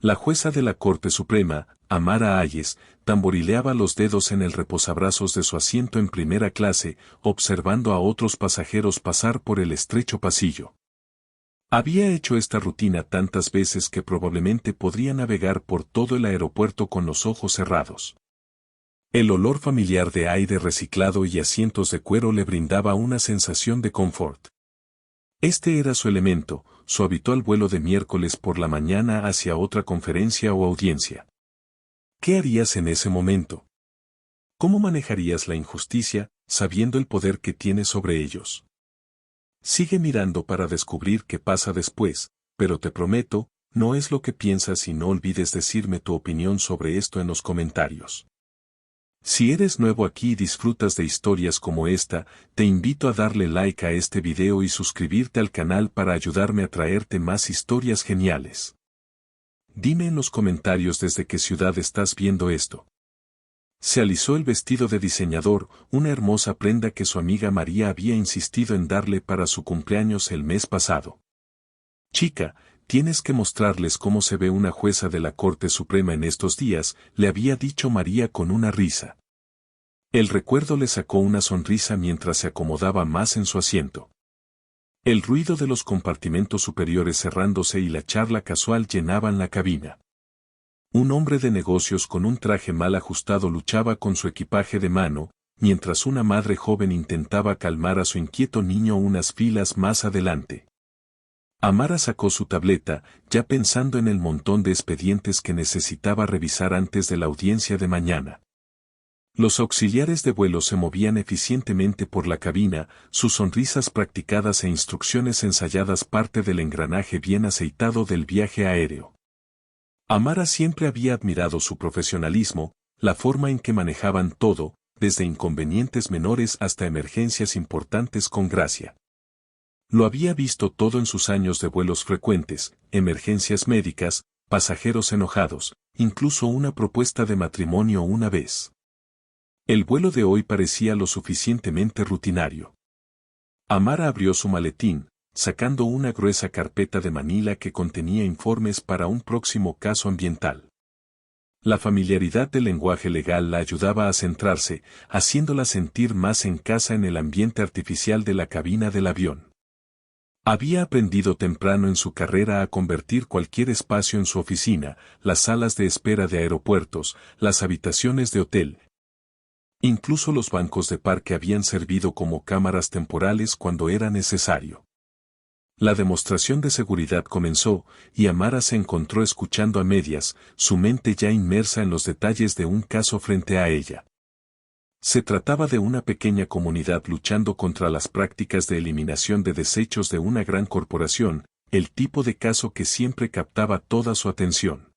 La jueza de la Corte Suprema, Amara Hayes, tamborileaba los dedos en el reposabrazos de su asiento en primera clase, observando a otros pasajeros pasar por el estrecho pasillo. Había hecho esta rutina tantas veces que probablemente podría navegar por todo el aeropuerto con los ojos cerrados. El olor familiar de aire reciclado y asientos de cuero le brindaba una sensación de confort. Este era su elemento, su habitual vuelo de miércoles por la mañana hacia otra conferencia o audiencia. ¿Qué harías en ese momento? ¿Cómo manejarías la injusticia, sabiendo el poder que tienes sobre ellos? Sigue mirando para descubrir qué pasa después, pero te prometo, no es lo que piensas y no olvides decirme tu opinión sobre esto en los comentarios. Si eres nuevo aquí y disfrutas de historias como esta, te invito a darle like a este video y suscribirte al canal para ayudarme a traerte más historias geniales. Dime en los comentarios desde qué ciudad estás viendo esto. Se alisó el vestido de diseñador, una hermosa prenda que su amiga María había insistido en darle para su cumpleaños el mes pasado. Chica, tienes que mostrarles cómo se ve una jueza de la Corte Suprema en estos días, le había dicho María con una risa. El recuerdo le sacó una sonrisa mientras se acomodaba más en su asiento. El ruido de los compartimentos superiores cerrándose y la charla casual llenaban la cabina. Un hombre de negocios con un traje mal ajustado luchaba con su equipaje de mano, mientras una madre joven intentaba calmar a su inquieto niño unas filas más adelante. Amara sacó su tableta, ya pensando en el montón de expedientes que necesitaba revisar antes de la audiencia de mañana. Los auxiliares de vuelo se movían eficientemente por la cabina, sus sonrisas practicadas e instrucciones ensayadas parte del engranaje bien aceitado del viaje aéreo. Amara siempre había admirado su profesionalismo, la forma en que manejaban todo, desde inconvenientes menores hasta emergencias importantes con gracia. Lo había visto todo en sus años de vuelos frecuentes, emergencias médicas, pasajeros enojados, incluso una propuesta de matrimonio una vez. El vuelo de hoy parecía lo suficientemente rutinario. Amara abrió su maletín, sacando una gruesa carpeta de manila que contenía informes para un próximo caso ambiental. La familiaridad del lenguaje legal la ayudaba a centrarse, haciéndola sentir más en casa en el ambiente artificial de la cabina del avión. Había aprendido temprano en su carrera a convertir cualquier espacio en su oficina, las salas de espera de aeropuertos, las habitaciones de hotel. Incluso los bancos de parque habían servido como cámaras temporales cuando era necesario. La demostración de seguridad comenzó, y Amara se encontró escuchando a medias, su mente ya inmersa en los detalles de un caso frente a ella. Se trataba de una pequeña comunidad luchando contra las prácticas de eliminación de desechos de una gran corporación, el tipo de caso que siempre captaba toda su atención.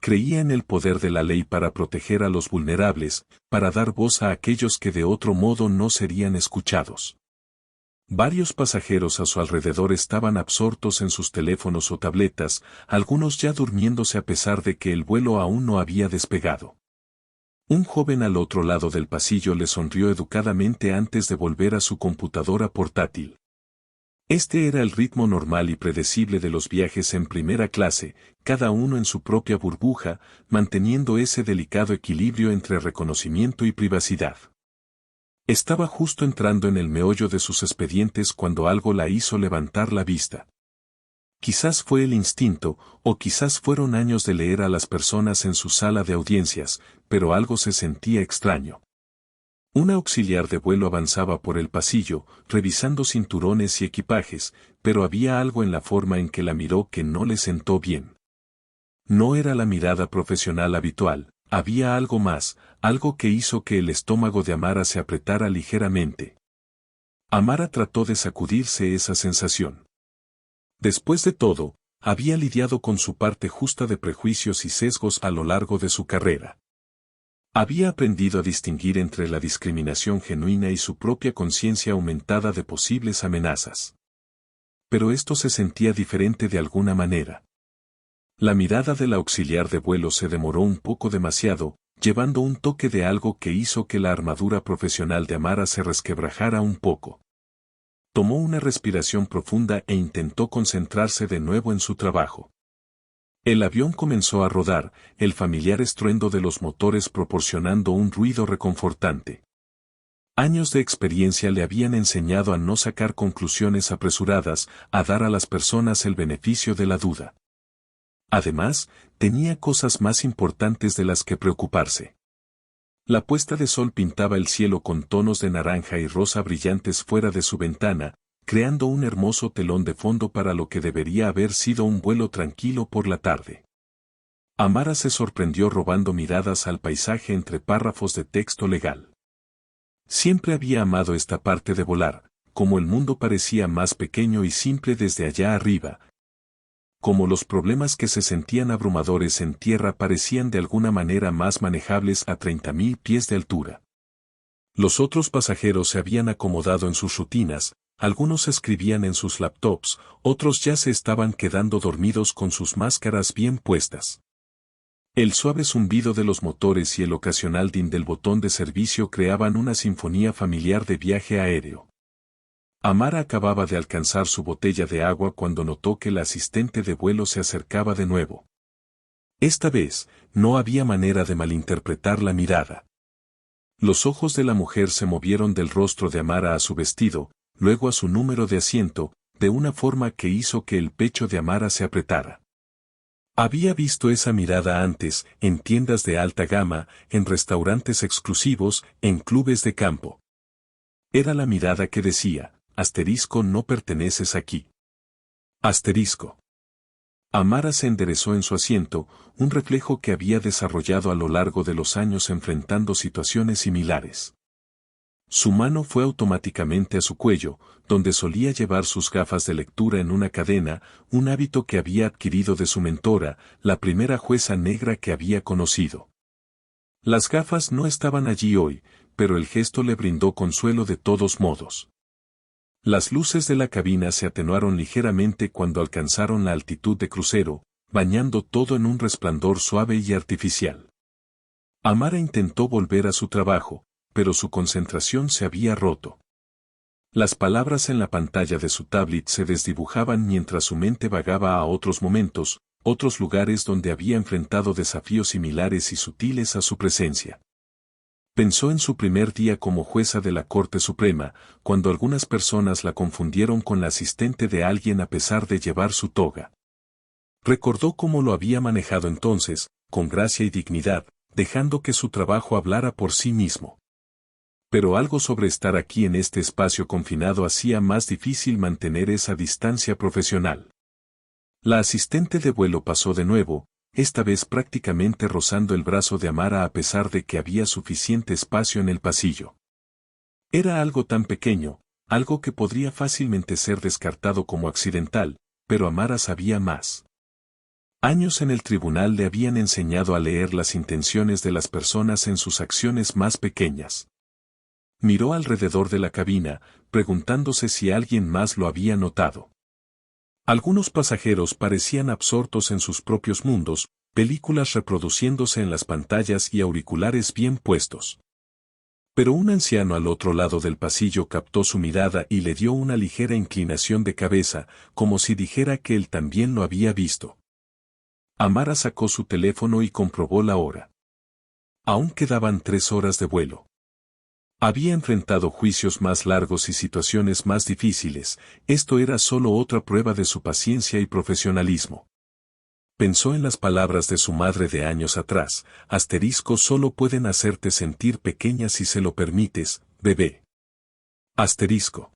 Creía en el poder de la ley para proteger a los vulnerables, para dar voz a aquellos que de otro modo no serían escuchados. Varios pasajeros a su alrededor estaban absortos en sus teléfonos o tabletas, algunos ya durmiéndose a pesar de que el vuelo aún no había despegado. Un joven al otro lado del pasillo le sonrió educadamente antes de volver a su computadora portátil. Este era el ritmo normal y predecible de los viajes en primera clase, cada uno en su propia burbuja, manteniendo ese delicado equilibrio entre reconocimiento y privacidad. Estaba justo entrando en el meollo de sus expedientes cuando algo la hizo levantar la vista. Quizás fue el instinto, o quizás fueron años de leer a las personas en su sala de audiencias, pero algo se sentía extraño. Un auxiliar de vuelo avanzaba por el pasillo, revisando cinturones y equipajes, pero había algo en la forma en que la miró que no le sentó bien. No era la mirada profesional habitual, había algo más, algo que hizo que el estómago de Amara se apretara ligeramente. Amara trató de sacudirse esa sensación. Después de todo, había lidiado con su parte justa de prejuicios y sesgos a lo largo de su carrera. Había aprendido a distinguir entre la discriminación genuina y su propia conciencia aumentada de posibles amenazas. Pero esto se sentía diferente de alguna manera. La mirada del auxiliar de vuelo se demoró un poco demasiado, llevando un toque de algo que hizo que la armadura profesional de Amara se resquebrajara un poco. Tomó una respiración profunda e intentó concentrarse de nuevo en su trabajo. El avión comenzó a rodar, el familiar estruendo de los motores proporcionando un ruido reconfortante. Años de experiencia le habían enseñado a no sacar conclusiones apresuradas, a dar a las personas el beneficio de la duda. Además, tenía cosas más importantes de las que preocuparse. La puesta de sol pintaba el cielo con tonos de naranja y rosa brillantes fuera de su ventana, creando un hermoso telón de fondo para lo que debería haber sido un vuelo tranquilo por la tarde. Amara se sorprendió robando miradas al paisaje entre párrafos de texto legal. Siempre había amado esta parte de volar, como el mundo parecía más pequeño y simple desde allá arriba, como los problemas que se sentían abrumadores en tierra parecían de alguna manera más manejables a 30.000 pies de altura. Los otros pasajeros se habían acomodado en sus rutinas, algunos escribían en sus laptops, otros ya se estaban quedando dormidos con sus máscaras bien puestas. El suave zumbido de los motores y el ocasional din del botón de servicio creaban una sinfonía familiar de viaje aéreo. Amara acababa de alcanzar su botella de agua cuando notó que la asistente de vuelo se acercaba de nuevo. Esta vez, no había manera de malinterpretar la mirada. Los ojos de la mujer se movieron del rostro de Amara a su vestido, luego a su número de asiento, de una forma que hizo que el pecho de Amara se apretara. Había visto esa mirada antes, en tiendas de alta gama, en restaurantes exclusivos, en clubes de campo. Era la mirada que decía, asterisco, no perteneces aquí. Asterisco. Amara se enderezó en su asiento, un reflejo que había desarrollado a lo largo de los años enfrentando situaciones similares. Su mano fue automáticamente a su cuello, donde solía llevar sus gafas de lectura en una cadena, un hábito que había adquirido de su mentora, la primera jueza negra que había conocido. Las gafas no estaban allí hoy, pero el gesto le brindó consuelo de todos modos. Las luces de la cabina se atenuaron ligeramente cuando alcanzaron la altitud de crucero, bañando todo en un resplandor suave y artificial. Amara intentó volver a su trabajo, pero su concentración se había roto. Las palabras en la pantalla de su tablet se desdibujaban mientras su mente vagaba a otros momentos, otros lugares donde había enfrentado desafíos similares y sutiles a su presencia. Pensó en su primer día como jueza de la Corte Suprema, cuando algunas personas la confundieron con la asistente de alguien a pesar de llevar su toga. Recordó cómo lo había manejado entonces, con gracia y dignidad, dejando que su trabajo hablara por sí mismo. Pero algo sobre estar aquí en este espacio confinado hacía más difícil mantener esa distancia profesional. La asistente de vuelo pasó de nuevo, esta vez prácticamente rozando el brazo de Amara a pesar de que había suficiente espacio en el pasillo. Era algo tan pequeño, algo que podría fácilmente ser descartado como accidental, pero Amara sabía más. Años en el tribunal le habían enseñado a leer las intenciones de las personas en sus acciones más pequeñas. Miró alrededor de la cabina, preguntándose si alguien más lo había notado. Algunos pasajeros parecían absortos en sus propios mundos, películas reproduciéndose en las pantallas y auriculares bien puestos. Pero un anciano al otro lado del pasillo captó su mirada y le dio una ligera inclinación de cabeza, como si dijera que él también lo había visto. Amara sacó su teléfono y comprobó la hora. Aún quedaban 3 horas de vuelo. Había enfrentado juicios más largos y situaciones más difíciles, esto era solo otra prueba de su paciencia y profesionalismo. Pensó en las palabras de su madre de años atrás, asterisco, solo pueden hacerte sentir pequeña si se lo permites, bebé. Asterisco.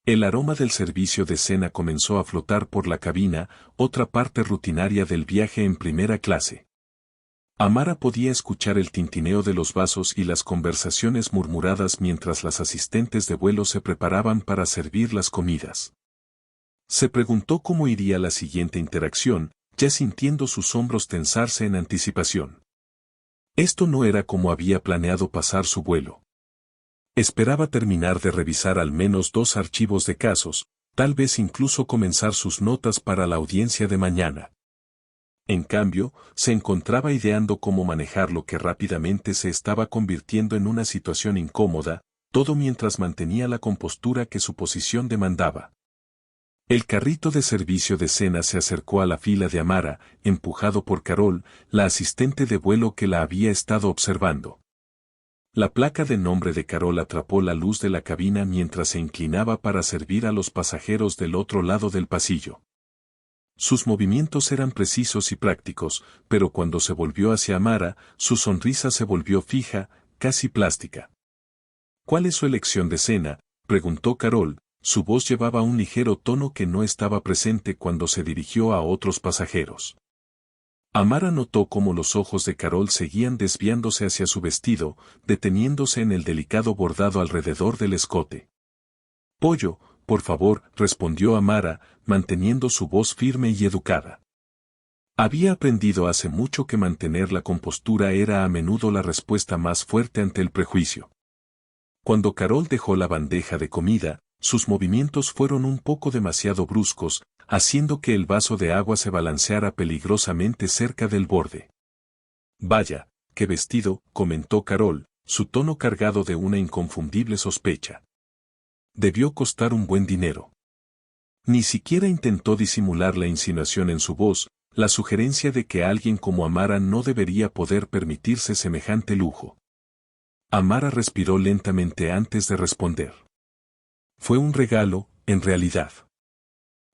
El aroma del servicio de cena comenzó a flotar por la cabina, otra parte rutinaria del viaje en primera clase. Amara podía escuchar el tintineo de los vasos y las conversaciones murmuradas mientras las asistentes de vuelo se preparaban para servir las comidas. Se preguntó cómo iría la siguiente interacción, ya sintiendo sus hombros tensarse en anticipación. Esto no era como había planeado pasar su vuelo. Esperaba terminar de revisar al menos 2 archivos de casos, tal vez incluso comenzar sus notas para la audiencia de mañana. En cambio, se encontraba ideando cómo manejar lo que rápidamente se estaba convirtiendo en una situación incómoda, todo mientras mantenía la compostura que su posición demandaba. El carrito de servicio de cena se acercó a la fila de Amara, empujado por Carol, la asistente de vuelo que la había estado observando. La placa de nombre de Carol atrapó la luz de la cabina mientras se inclinaba para servir a los pasajeros del otro lado del pasillo. Sus movimientos eran precisos y prácticos, pero cuando se volvió hacia Amara, su sonrisa se volvió fija, casi plástica. ¿Cuál es su elección de cena?, preguntó Carol. Su voz llevaba un ligero tono que no estaba presente cuando se dirigió a otros pasajeros. Amara notó cómo los ojos de Carol seguían desviándose hacia su vestido, deteniéndose en el delicado bordado alrededor del escote. «Pollo, por favor», respondió Amara, manteniendo su voz firme y educada. Había aprendido hace mucho que mantener la compostura era a menudo la respuesta más fuerte ante el prejuicio. Cuando Carol dejó la bandeja de comida, sus movimientos fueron un poco demasiado bruscos, haciendo que el vaso de agua se balanceara peligrosamente cerca del borde. «Vaya, qué vestido», comentó Carol, su tono cargado de una inconfundible sospecha. «Debió costar un buen dinero». Ni siquiera intentó disimular la insinuación en su voz, la sugerencia de que alguien como Amara no debería poder permitirse semejante lujo. Amara respiró lentamente antes de responder. Fue un regalo, en realidad.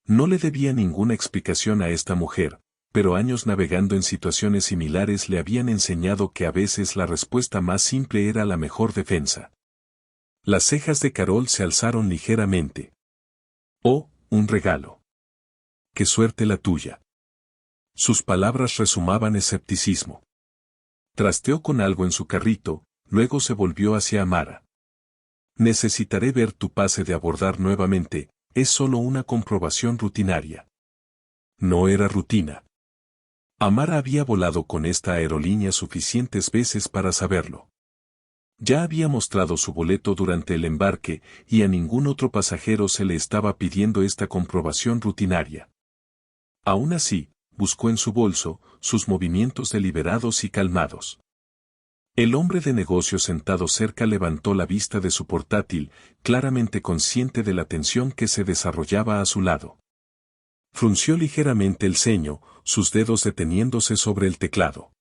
No le debía ninguna explicación a esta mujer, pero años navegando en situaciones similares le habían enseñado que a veces la respuesta más simple era la mejor defensa. Las cejas de Carol se alzaron ligeramente. «Oh, un regalo. ¡Qué suerte la tuya!». Sus palabras resumaban escepticismo. Trasteó con algo en su carrito, luego se volvió hacia Amara. «Necesitaré ver tu pase de abordar nuevamente, es solo una comprobación rutinaria». No era rutina. Amara había volado con esta aerolínea suficientes veces para saberlo. Ya había mostrado su boleto durante el embarque y a ningún otro pasajero se le estaba pidiendo esta comprobación rutinaria. Aún así, buscó en su bolso, sus movimientos deliberados y calmados. El hombre de negocios sentado cerca levantó la vista de su portátil, claramente consciente de la tensión que se desarrollaba a su lado. Frunció ligeramente el ceño, sus dedos deteniéndose sobre el teclado.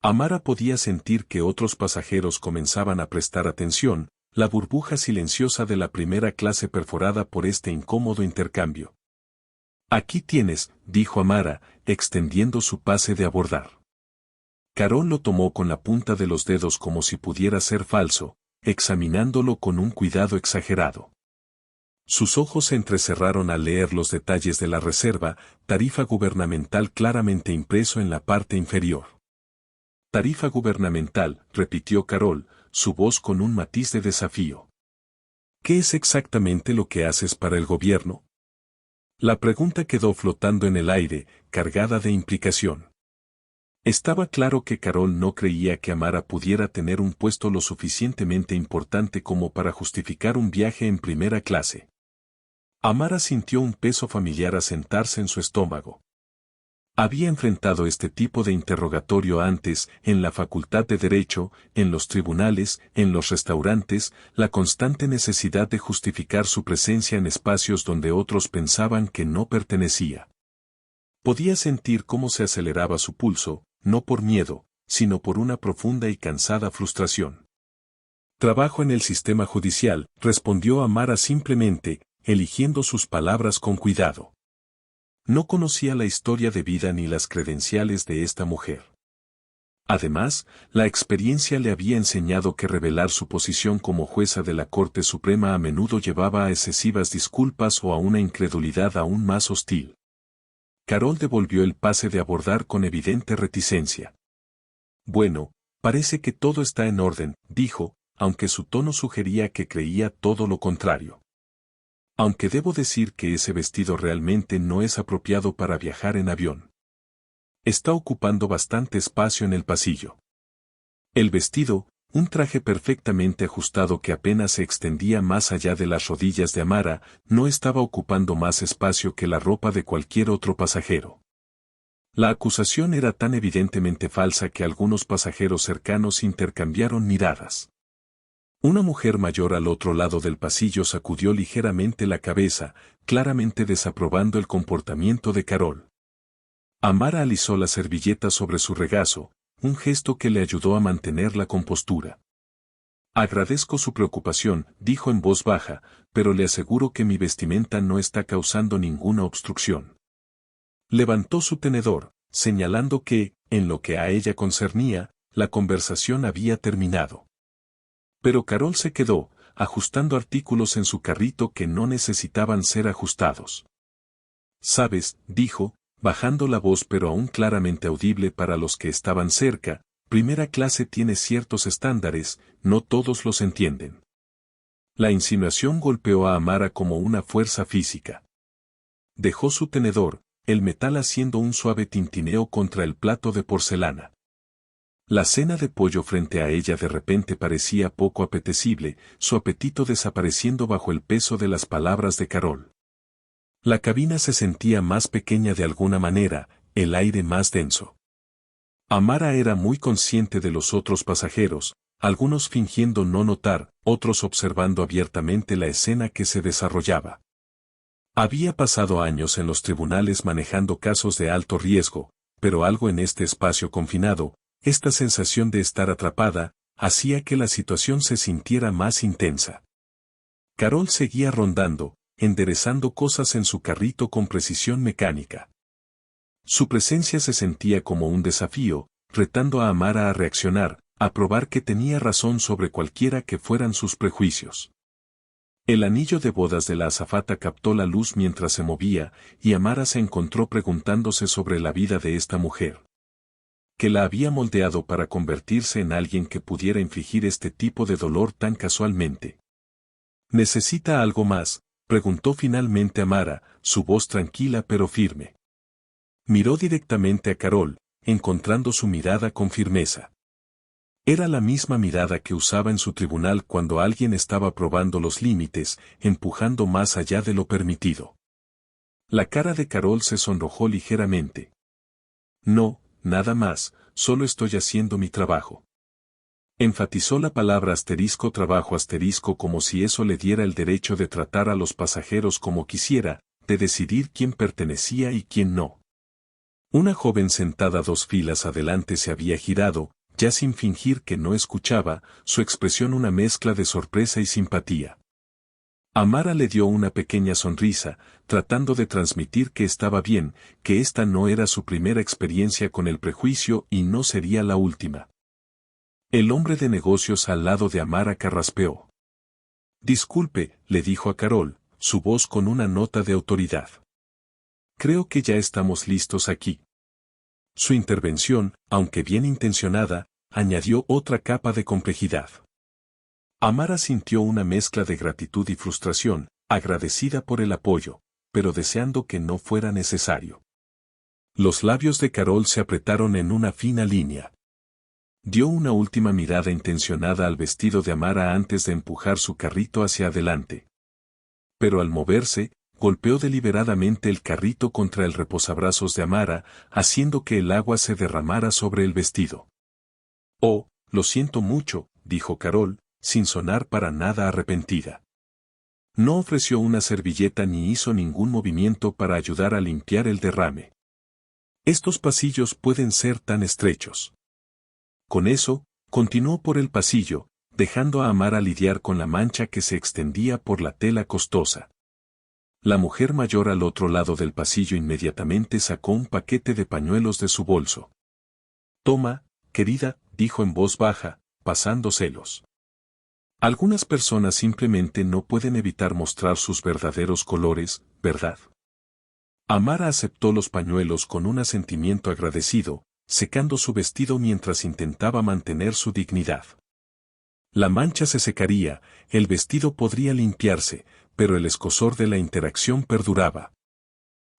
Amara podía sentir que otros pasajeros comenzaban a prestar atención, la burbuja silenciosa de la primera clase perforada por este incómodo intercambio. «Aquí tienes», dijo Amara, extendiendo su pase de abordar. Carol lo tomó con la punta de los dedos como si pudiera ser falso, examinándolo con un cuidado exagerado. Sus ojos se entrecerraron al leer los detalles de la reserva, tarifa gubernamental claramente impreso en la parte inferior. «Tarifa gubernamental», repitió Carol, su voz con un matiz de desafío. «¿Qué es exactamente lo que haces para el gobierno?». La pregunta quedó flotando en el aire, cargada de implicación. Estaba claro que Carol no creía que Amara pudiera tener un puesto lo suficientemente importante como para justificar un viaje en primera clase. Amara sintió un peso familiar asentarse en su estómago. Había enfrentado este tipo de interrogatorio antes, en la Facultad de Derecho, en los tribunales, en los restaurantes, la constante necesidad de justificar su presencia en espacios donde otros pensaban que no pertenecía. Podía sentir cómo se aceleraba su pulso, no por miedo, sino por una profunda y cansada frustración. «Trabajo en el sistema judicial», respondió Amara simplemente, eligiendo sus palabras con cuidado. No conocía la historia de vida ni las credenciales de esta mujer. Además, la experiencia le había enseñado que revelar su posición como jueza de la Corte Suprema a menudo llevaba a excesivas disculpas o a una incredulidad aún más hostil. Carol devolvió el pase de abordar con evidente reticencia. «Bueno, parece que todo está en orden», dijo, aunque su tono sugería que creía todo lo contrario. «Aunque debo decir que ese vestido realmente no es apropiado para viajar en avión. Está ocupando bastante espacio en el pasillo». El vestido, un traje perfectamente ajustado que apenas se extendía más allá de las rodillas de Amara, no estaba ocupando más espacio que la ropa de cualquier otro pasajero. La acusación era tan evidentemente falsa que algunos pasajeros cercanos intercambiaron miradas. Una mujer mayor al otro lado del pasillo sacudió ligeramente la cabeza, claramente desaprobando el comportamiento de Carol. Amara alisó la servilleta sobre su regazo, un gesto que le ayudó a mantener la compostura. Agradezco su preocupación, dijo en voz baja, pero le aseguro que mi vestimenta no está causando ninguna obstrucción. Levantó su tenedor, señalando que, en lo que a ella concernía, la conversación había terminado. Pero Carol se quedó, ajustando artículos en su carrito que no necesitaban ser ajustados. «Sabes», dijo, bajando la voz pero aún claramente audible para los que estaban cerca, «primera clase tiene ciertos estándares, no todos los entienden». La insinuación golpeó a Amara como una fuerza física. Dejó su tenedor, el metal haciendo un suave tintineo contra el plato de porcelana. La cena de pollo frente a ella de repente parecía poco apetecible, su apetito desapareciendo bajo el peso de las palabras de Carol. La cabina se sentía más pequeña de alguna manera, el aire más denso. Amara era muy consciente de los otros pasajeros, algunos fingiendo no notar, otros observando abiertamente la escena que se desarrollaba. Había pasado años en los tribunales manejando casos de alto riesgo, pero algo en este espacio confinado, esta sensación de estar atrapada, hacía que la situación se sintiera más intensa. Carol seguía rondando, enderezando cosas en su carrito con precisión mecánica. Su presencia se sentía como un desafío, retando a Amara a reaccionar, a probar que tenía razón sobre cualquiera que fueran sus prejuicios. El anillo de bodas de la azafata captó la luz mientras se movía, y Amara se encontró preguntándose sobre la vida de esta mujer, que la había moldeado para convertirse en alguien que pudiera infligir este tipo de dolor tan casualmente. ¿Necesita algo más?, preguntó finalmente Amara, su voz tranquila pero firme. Miró directamente a Carol, encontrando su mirada con firmeza. Era la misma mirada que usaba en su tribunal cuando alguien estaba probando los límites, empujando más allá de lo permitido. La cara de Carol se sonrojó ligeramente. No, nada más, solo estoy haciendo mi trabajo. Enfatizó la palabra asterisco trabajo asterisco como si eso le diera el derecho de tratar a los pasajeros como quisiera, de decidir quién pertenecía y quién no. Una joven sentada 2 filas adelante se había girado, ya sin fingir que no escuchaba, su expresión una mezcla de sorpresa y simpatía. Amara le dio una pequeña sonrisa, tratando de transmitir que estaba bien, que esta no era su primera experiencia con el prejuicio y no sería la última. El hombre de negocios al lado de Amara carraspeó. Disculpe, le dijo a Carol, su voz con una nota de autoridad. Creo que ya estamos listos aquí. Su intervención, aunque bien intencionada, añadió otra capa de complejidad. Amara sintió una mezcla de gratitud y frustración, agradecida por el apoyo, pero deseando que no fuera necesario. Los labios de Carol se apretaron en una fina línea. Dio una última mirada intencionada al vestido de Amara antes de empujar su carrito hacia adelante. Pero al moverse, golpeó deliberadamente el carrito contra el reposabrazos de Amara, haciendo que el agua se derramara sobre el vestido. «Oh, lo siento mucho», dijo Carol, sin sonar para nada arrepentida. No ofreció una servilleta ni hizo ningún movimiento para ayudar a limpiar el derrame. Estos pasillos pueden ser tan estrechos. Con eso, continuó por el pasillo, dejando a Amara lidiar con la mancha que se extendía por la tela costosa. La mujer mayor al otro lado del pasillo inmediatamente sacó un paquete de pañuelos de su bolso. «Toma, querida», dijo en voz baja, pasando celos. Algunas personas simplemente no pueden evitar mostrar sus verdaderos colores, ¿verdad? Amara aceptó los pañuelos con un asentimiento agradecido, secando su vestido mientras intentaba mantener su dignidad. La mancha se secaría, el vestido podría limpiarse, pero el escozor de la interacción perduraba.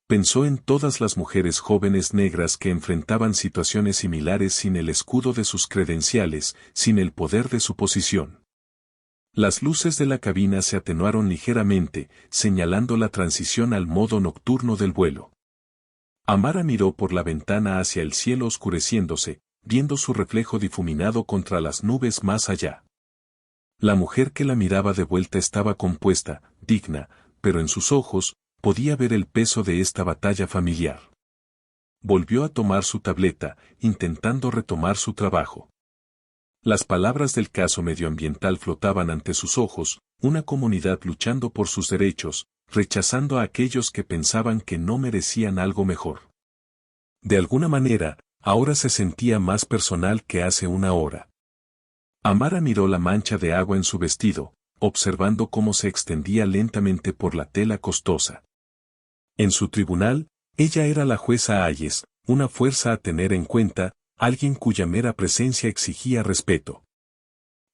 Pensó en todas las mujeres jóvenes negras que enfrentaban situaciones similares sin el escudo de sus credenciales, sin el poder de su posición. Las luces de la cabina se atenuaron ligeramente, señalando la transición al modo nocturno del vuelo. Amara miró por la ventana hacia el cielo oscureciéndose, viendo su reflejo difuminado contra las nubes más allá. La mujer que la miraba de vuelta estaba compuesta, digna, pero en sus ojos, podía ver el peso de esta batalla familiar. Volvió a tomar su tableta, intentando retomar su trabajo. Las palabras del caso medioambiental flotaban ante sus ojos, una comunidad luchando por sus derechos, rechazando a aquellos que pensaban que no merecían algo mejor. De alguna manera, ahora se sentía más personal que hace una hora. Amara miró la mancha de agua en su vestido, observando cómo se extendía lentamente por la tela costosa. En su tribunal, ella era la jueza Hayes, una fuerza a tener en cuenta, alguien cuya mera presencia exigía respeto.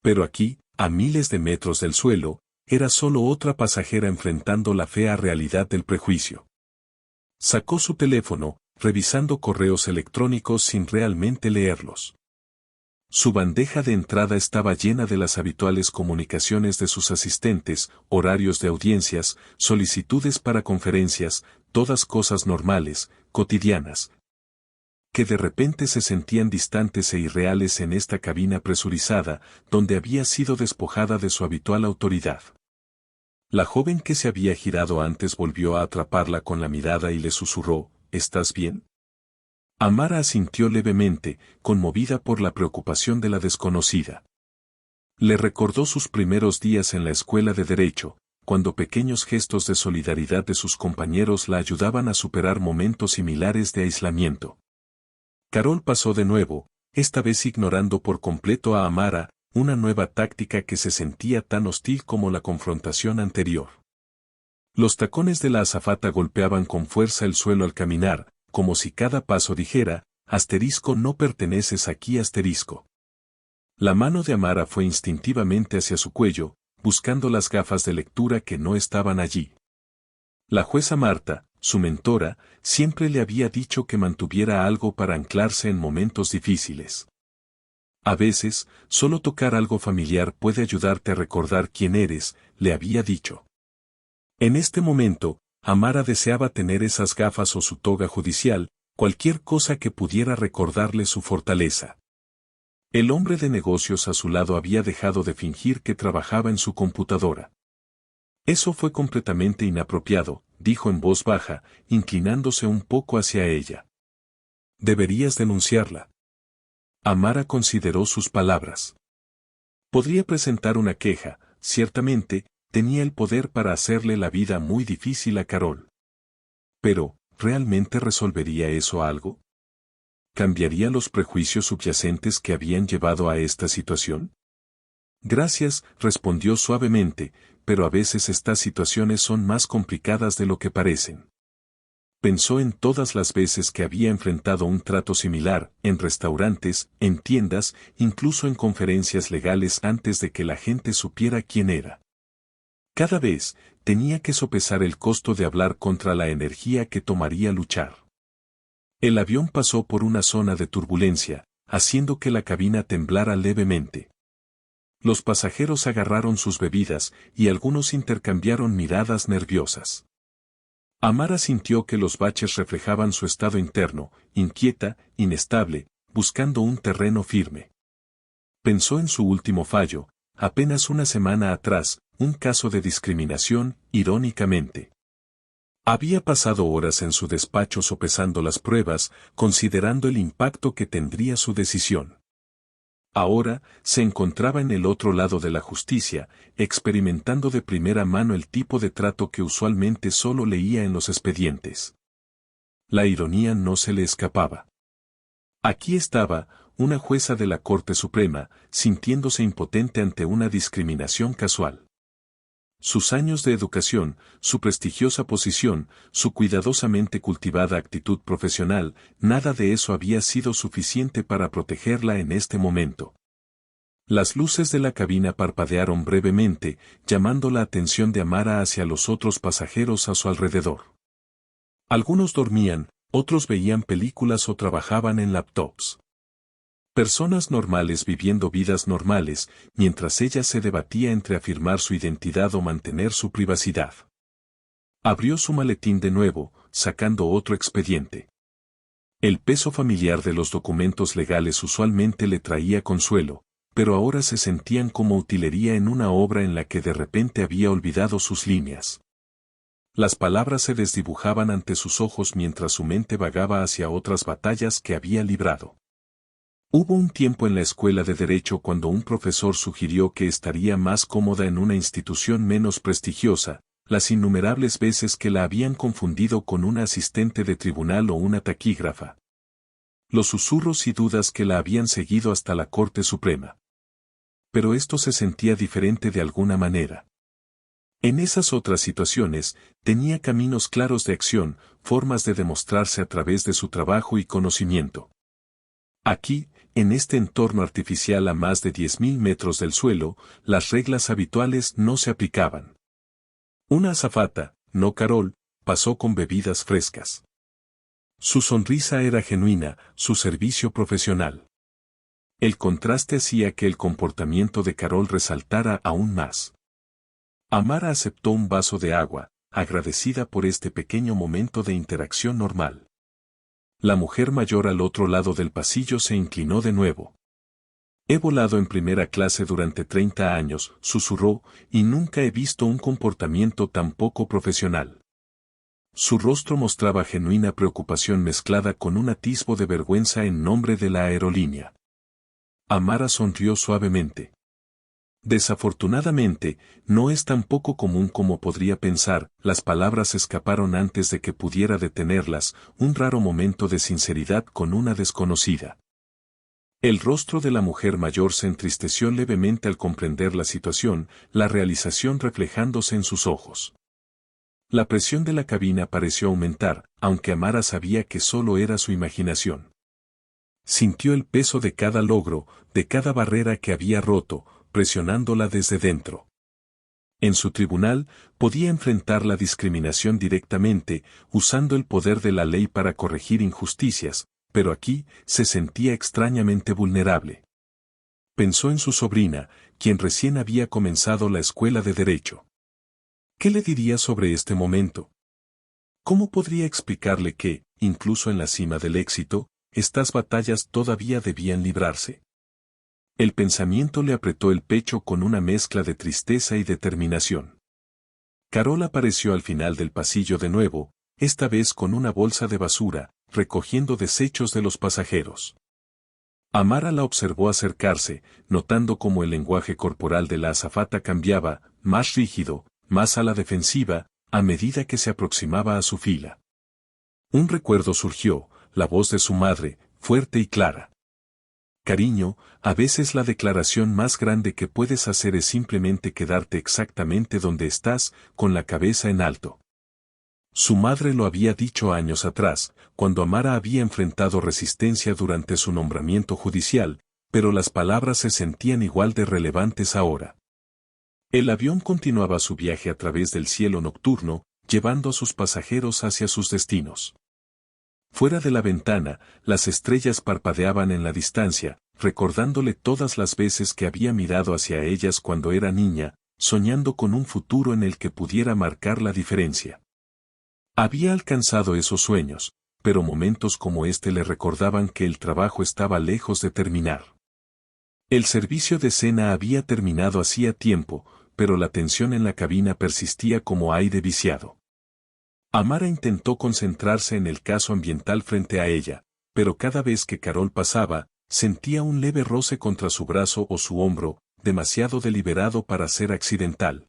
Pero aquí, a miles de metros del suelo, era solo otra pasajera enfrentando la fea realidad del prejuicio. Sacó su teléfono, revisando correos electrónicos sin realmente leerlos. Su bandeja de entrada estaba llena de las habituales comunicaciones de sus asistentes, horarios de audiencias, solicitudes para conferencias, todas cosas normales, cotidianas, que de repente se sentían distantes e irreales en esta cabina presurizada, donde había sido despojada de su habitual autoridad. La joven que se había girado antes volvió a atraparla con la mirada y le susurró, ¿estás bien? Amara asintió levemente, conmovida por la preocupación de la desconocida. Le recordó sus primeros días en la escuela de Derecho, cuando pequeños gestos de solidaridad de sus compañeros la ayudaban a superar momentos similares de aislamiento. Carol pasó de nuevo, esta vez ignorando por completo a Amara, una nueva táctica que se sentía tan hostil como la confrontación anterior. Los tacones de la azafata golpeaban con fuerza el suelo al caminar, como si cada paso dijera, asterisco no perteneces aquí asterisco. La mano de Amara fue instintivamente hacia su cuello, buscando las gafas de lectura que no estaban allí. La jueza Marta, su mentora, siempre le había dicho que mantuviera algo para anclarse en momentos difíciles. A veces, solo tocar algo familiar puede ayudarte a recordar quién eres, le había dicho. En este momento, Amara deseaba tener esas gafas o su toga judicial, cualquier cosa que pudiera recordarle su fortaleza. El hombre de negocios a su lado había dejado de fingir que trabajaba en su computadora. Eso fue completamente inapropiado, dijo en voz baja, inclinándose un poco hacia ella. Deberías denunciarla. Amara consideró sus palabras. Podría presentar una queja, ciertamente, tenía el poder para hacerle la vida muy difícil a Carol. Pero, ¿realmente resolvería eso algo? ¿Cambiaría los prejuicios subyacentes que habían llevado a esta situación? Gracias, respondió suavemente, pero a veces estas situaciones son más complicadas de lo que parecen. Pensó en todas las veces que había enfrentado un trato similar, en restaurantes, en tiendas, incluso en conferencias legales antes de que la gente supiera quién era. Cada vez, tenía que sopesar el costo de hablar contra la energía que tomaría luchar. El avión pasó por una zona de turbulencia, haciendo que la cabina temblara levemente. Los pasajeros agarraron sus bebidas y algunos intercambiaron miradas nerviosas. Amara sintió que los baches reflejaban su estado interno, inquieta, inestable, buscando un terreno firme. Pensó en su último fallo, apenas una semana atrás, un caso de discriminación, irónicamente. Había pasado horas en su despacho sopesando las pruebas, considerando el impacto que tendría su decisión. Ahora, se encontraba en el otro lado de la justicia, experimentando de primera mano el tipo de trato que usualmente solo leía en los expedientes. La ironía no se le escapaba. Aquí estaba, una jueza de la Corte Suprema, sintiéndose impotente ante una discriminación casual. Sus años de educación, su prestigiosa posición, su cuidadosamente cultivada actitud profesional, nada de eso había sido suficiente para protegerla en este momento. Las luces de la cabina parpadearon brevemente, llamando la atención de Amara hacia los otros pasajeros a su alrededor. Algunos dormían, otros veían películas o trabajaban en laptops. Personas normales viviendo vidas normales, mientras ella se debatía entre afirmar su identidad o mantener su privacidad. Abrió su maletín de nuevo, sacando otro expediente. El peso familiar de los documentos legales usualmente le traía consuelo, pero ahora se sentían como utilería en una obra en la que de repente había olvidado sus líneas. Las palabras se desdibujaban ante sus ojos mientras su mente vagaba hacia otras batallas que había librado. Hubo un tiempo en la escuela de Derecho cuando un profesor sugirió que estaría más cómoda en una institución menos prestigiosa, las innumerables veces que la habían confundido con una asistente de tribunal o una taquígrafa. Los susurros y dudas que la habían seguido hasta la Corte Suprema. Pero esto se sentía diferente de alguna manera. En esas otras situaciones, tenía caminos claros de acción, formas de demostrarse a través de su trabajo y conocimiento. Aquí, en este entorno artificial a más de 10.000 metros del suelo, las reglas habituales no se aplicaban. Una azafata, no Carol, pasó con bebidas frescas. Su sonrisa era genuina, su servicio profesional. El contraste hacía que el comportamiento de Carol resaltara aún más. Amara aceptó un vaso de agua, agradecida por este pequeño momento de interacción normal. La mujer mayor al otro lado del pasillo se inclinó de nuevo. He volado en primera clase durante 30 años, susurró, y nunca he visto un comportamiento tan poco profesional. Su rostro mostraba genuina preocupación mezclada con un atisbo de vergüenza en nombre de la aerolínea. Amara sonrió suavemente. Desafortunadamente, no es tan poco común como podría pensar, las palabras escaparon antes de que pudiera detenerlas, un raro momento de sinceridad con una desconocida. El rostro de la mujer mayor se entristeció levemente al comprender la situación, la realización reflejándose en sus ojos. La presión de la cabina pareció aumentar, aunque Amara sabía que solo era su imaginación. Sintió el peso de cada logro, de cada barrera que había roto, presionándola desde dentro. En su tribunal, podía enfrentar la discriminación directamente, usando el poder de la ley para corregir injusticias, pero aquí se sentía extrañamente vulnerable. Pensó en su sobrina, quien recién había comenzado la escuela de Derecho. ¿Qué le diría sobre este momento? ¿Cómo podría explicarle que, incluso en la cima del éxito, estas batallas todavía debían librarse? El pensamiento le apretó el pecho con una mezcla de tristeza y determinación. Carol apareció al final del pasillo de nuevo, esta vez con una bolsa de basura, recogiendo desechos de los pasajeros. Amara la observó acercarse, notando cómo el lenguaje corporal de la azafata cambiaba, más rígido, más a la defensiva, a medida que se aproximaba a su fila. Un recuerdo surgió, la voz de su madre, fuerte y clara. Cariño, a veces la declaración más grande que puedes hacer es simplemente quedarte exactamente donde estás, con la cabeza en alto. Su madre lo había dicho años atrás, cuando Amara había enfrentado resistencia durante su nombramiento judicial, pero las palabras se sentían igual de relevantes ahora. El avión continuaba su viaje a través del cielo nocturno, llevando a sus pasajeros hacia sus destinos. Fuera de la ventana, las estrellas parpadeaban en la distancia, recordándole todas las veces que había mirado hacia ellas cuando era niña, soñando con un futuro en el que pudiera marcar la diferencia. Había alcanzado esos sueños, pero momentos como este le recordaban que el trabajo estaba lejos de terminar. El servicio de cena había terminado hacía tiempo, pero la tensión en la cabina persistía como aire viciado. Amara intentó concentrarse en el caso ambiental frente a ella, pero cada vez que Carol pasaba, sentía un leve roce contra su brazo o su hombro, demasiado deliberado para ser accidental.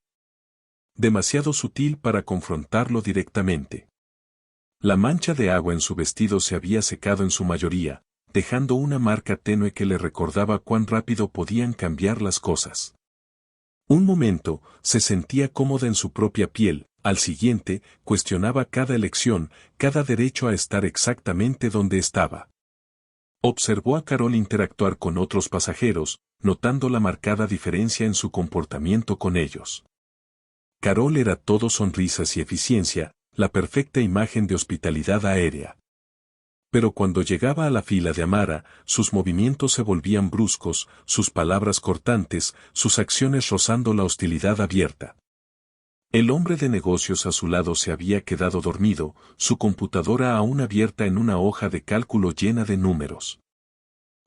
Demasiado sutil para confrontarlo directamente. La mancha de agua en su vestido se había secado en su mayoría, dejando una marca tenue que le recordaba cuán rápido podían cambiar las cosas. Un momento, se sentía cómoda en su propia piel, al siguiente, cuestionaba cada elección, cada derecho a estar exactamente donde estaba. Observó a Carol interactuar con otros pasajeros, notando la marcada diferencia en su comportamiento con ellos. Carol era todo sonrisas y eficiencia, la perfecta imagen de hospitalidad aérea. Pero cuando llegaba a la fila de Amara, sus movimientos se volvían bruscos, sus palabras cortantes, sus acciones rozando la hostilidad abierta. El hombre de negocios a su lado se había quedado dormido, su computadora aún abierta en una hoja de cálculo llena de números.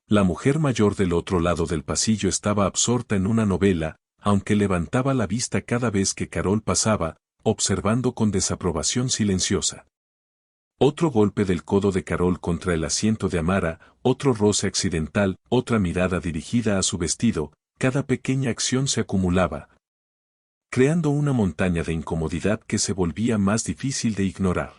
La mujer mayor del otro lado del pasillo estaba absorta en una novela, aunque levantaba la vista cada vez que Carol pasaba, observando con desaprobación silenciosa. Otro golpe del codo de Carol contra el asiento de Amara, otro roce accidental, otra mirada dirigida a su vestido, cada pequeña acción se acumulaba, creando una montaña de incomodidad que se volvía más difícil de ignorar.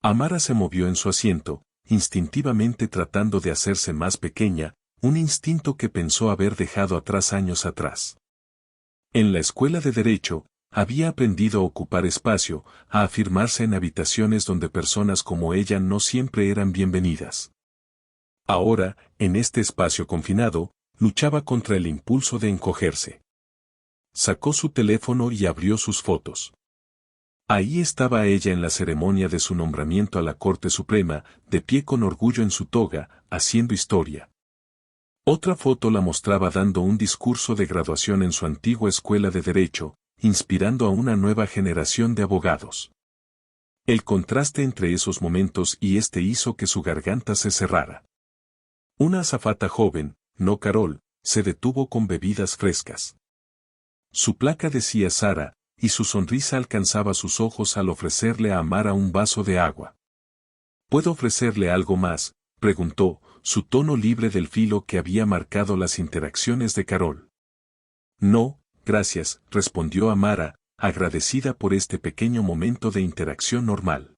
Amara se movió en su asiento, instintivamente tratando de hacerse más pequeña, un instinto que pensó haber dejado atrás años atrás. En la escuela de Derecho, había aprendido a ocupar espacio, a afirmarse en habitaciones donde personas como ella no siempre eran bienvenidas. Ahora, en este espacio confinado, luchaba contra el impulso de encogerse. Sacó su teléfono y abrió sus fotos. Ahí estaba ella en la ceremonia de su nombramiento a la Corte Suprema, de pie con orgullo en su toga, haciendo historia. Otra foto la mostraba dando un discurso de graduación en su antigua escuela de Derecho, inspirando a una nueva generación de abogados. El contraste entre esos momentos y este hizo que su garganta se cerrara. Una azafata joven, no Carol, se detuvo con bebidas frescas. Su placa decía Sara, y su sonrisa alcanzaba sus ojos al ofrecerle a Amara un vaso de agua. ¿Puedo ofrecerle algo más?, preguntó, su tono libre del filo que había marcado las interacciones de Carol. No, gracias, respondió Amara, agradecida por este pequeño momento de interacción normal.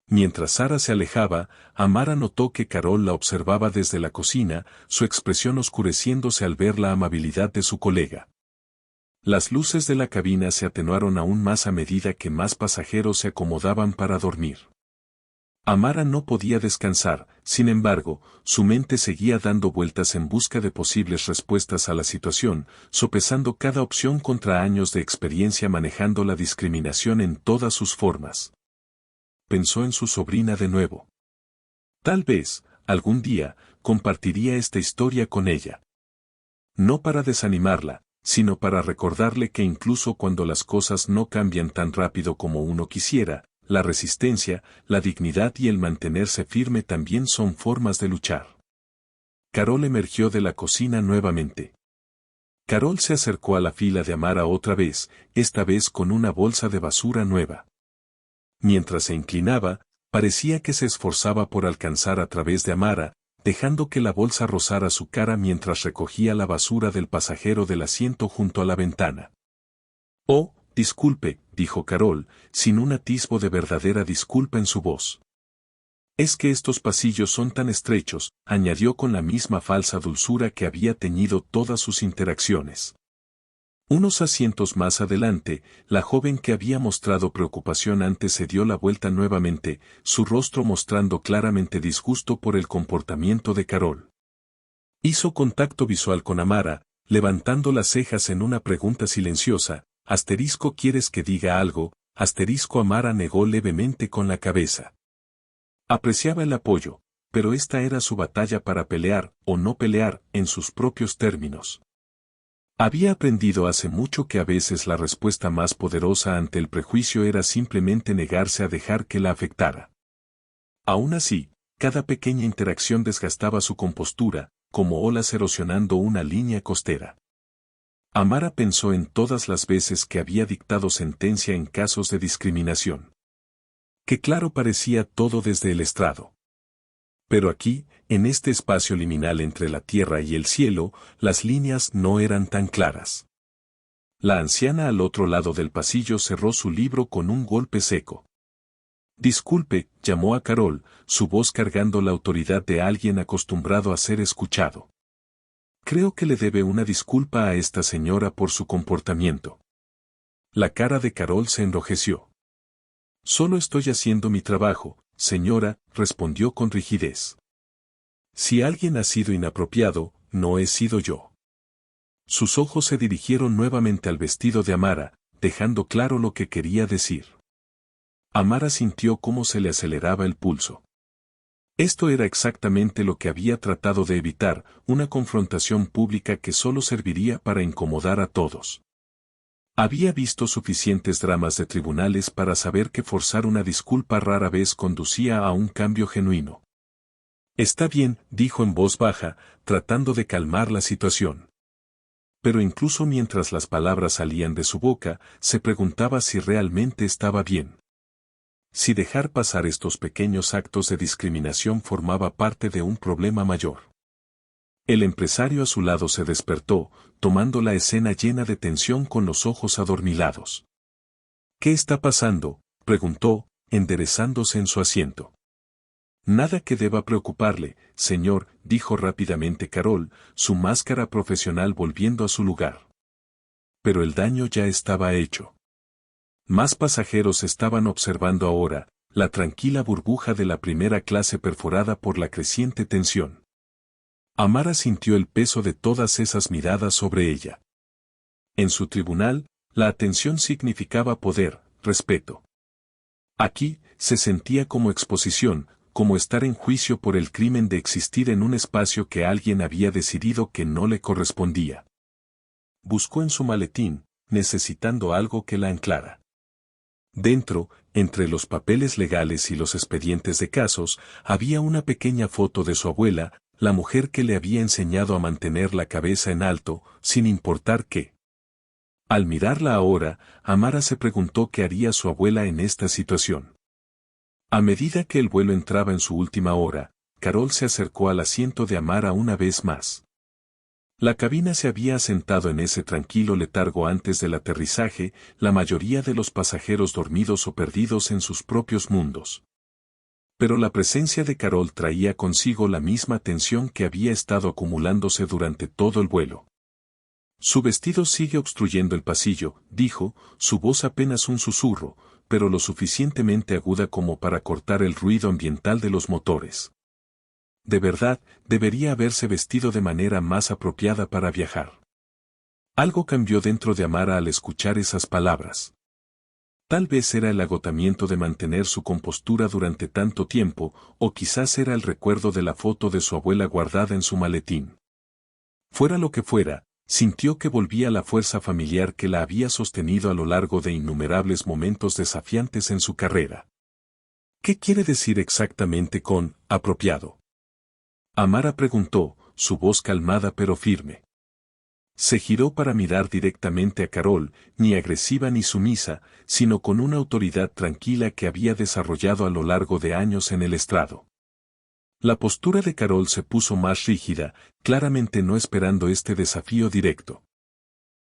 Mientras Sara se alejaba, Amara notó que Carol la observaba desde la cocina, su expresión oscureciéndose al ver la amabilidad de su colega. Las luces de la cabina se atenuaron aún más a medida que más pasajeros se acomodaban para dormir. Amara no podía descansar, sin embargo, su mente seguía dando vueltas en busca de posibles respuestas a la situación, sopesando cada opción contra años de experiencia manejando la discriminación en todas sus formas. Pensó en su sobrina de nuevo. Tal vez, algún día, compartiría esta historia con ella. No para desanimarla, sino para recordarle que incluso cuando las cosas no cambian tan rápido como uno quisiera, la resistencia, la dignidad y el mantenerse firme también son formas de luchar. Carol emergió de la cocina nuevamente. Carol se acercó a la fila de Amara otra vez, esta vez con una bolsa de basura nueva. Mientras se inclinaba, parecía que se esforzaba por alcanzar a través de Amara, dejando que la bolsa rozara su cara mientras recogía la basura del pasajero del asiento junto a la ventana. Oh, disculpe, dijo Carol, sin un atisbo de verdadera disculpa en su voz. Es que estos pasillos son tan estrechos, añadió con la misma falsa dulzura que había teñido todas sus interacciones. Unos asientos más adelante, la joven que había mostrado preocupación antes se dio la vuelta nuevamente, su rostro mostrando claramente disgusto por el comportamiento de Carol. Hizo contacto visual con Amara, levantando las cejas en una pregunta silenciosa. ¿Quieres que diga algo? Amara negó levemente con la cabeza. Apreciaba el apoyo, pero esta era su batalla para pelear, o no pelear, en sus propios términos. Había aprendido hace mucho que a veces la respuesta más poderosa ante el prejuicio era simplemente negarse a dejar que la afectara. Aún así, cada pequeña interacción desgastaba su compostura, como olas erosionando una línea costera. Amara pensó en todas las veces que había dictado sentencia en casos de discriminación. Que claro parecía todo desde el estrado. Pero aquí, en este espacio liminal entre la tierra y el cielo, las líneas no eran tan claras. La anciana al otro lado del pasillo cerró su libro con un golpe seco. Disculpe, llamó a Carol, su voz cargando la autoridad de alguien acostumbrado a ser escuchado. Creo que le debe una disculpa a esta señora por su comportamiento. La cara de Carol se enrojeció. Solo estoy haciendo mi trabajo, señora, respondió con rigidez. Si alguien ha sido inapropiado, no he sido yo. Sus ojos se dirigieron nuevamente al vestido de Amara, dejando claro lo que quería decir. Amara sintió cómo se le aceleraba el pulso. Esto era exactamente lo que había tratado de evitar, una confrontación pública que solo serviría para incomodar a todos. Había visto suficientes dramas de tribunales para saber que forzar una disculpa rara vez conducía a un cambio genuino. Está bien, dijo en voz baja, tratando de calmar la situación. Pero incluso mientras las palabras salían de su boca, se preguntaba si realmente estaba bien. Si dejar pasar estos pequeños actos de discriminación formaba parte de un problema mayor. El empresario a su lado se despertó, tomando la escena llena de tensión con los ojos adormilados. ¿Qué está pasando?, preguntó, enderezándose en su asiento. Nada que deba preocuparle, señor, dijo rápidamente Carol, su máscara profesional volviendo a su lugar. Pero el daño ya estaba hecho. Más pasajeros estaban observando ahora, la tranquila burbuja de la primera clase perforada por la creciente tensión. Amara sintió el peso de todas esas miradas sobre ella. En su tribunal, la atención significaba poder, respeto. Aquí, se sentía como exposición, como estar en juicio por el crimen de existir en un espacio que alguien había decidido que no le correspondía. Buscó en su maletín, necesitando algo que la anclara. Dentro, entre los papeles legales y los expedientes de casos, había una pequeña foto de su abuela, la mujer que le había enseñado a mantener la cabeza en alto, sin importar qué. Al mirarla ahora, Amara se preguntó qué haría su abuela en esta situación. A medida que el vuelo entraba en su última hora, Carol se acercó al asiento de Amara una vez más. La cabina se había asentado en ese tranquilo letargo antes del aterrizaje, la mayoría de los pasajeros dormidos o perdidos en sus propios mundos. Pero la presencia de Carol traía consigo la misma tensión que había estado acumulándose durante todo el vuelo. Su vestido sigue obstruyendo el pasillo, dijo, su voz apenas un susurro, pero lo suficientemente aguda como para cortar el ruido ambiental de los motores. De verdad, debería haberse vestido de manera más apropiada para viajar. Algo cambió dentro de Amara al escuchar esas palabras. Tal vez era el agotamiento de mantener su compostura durante tanto tiempo, o quizás era el recuerdo de la foto de su abuela guardada en su maletín. Fuera lo que fuera, sintió que volvía la fuerza familiar que la había sostenido a lo largo de innumerables momentos desafiantes en su carrera. ¿Qué quiere decir exactamente con apropiado? Amara preguntó, su voz calmada pero firme. Se giró para mirar directamente a Carol, ni agresiva ni sumisa, sino con una autoridad tranquila que había desarrollado a lo largo de años en el estrado. La postura de Carol se puso más rígida, claramente no esperando este desafío directo.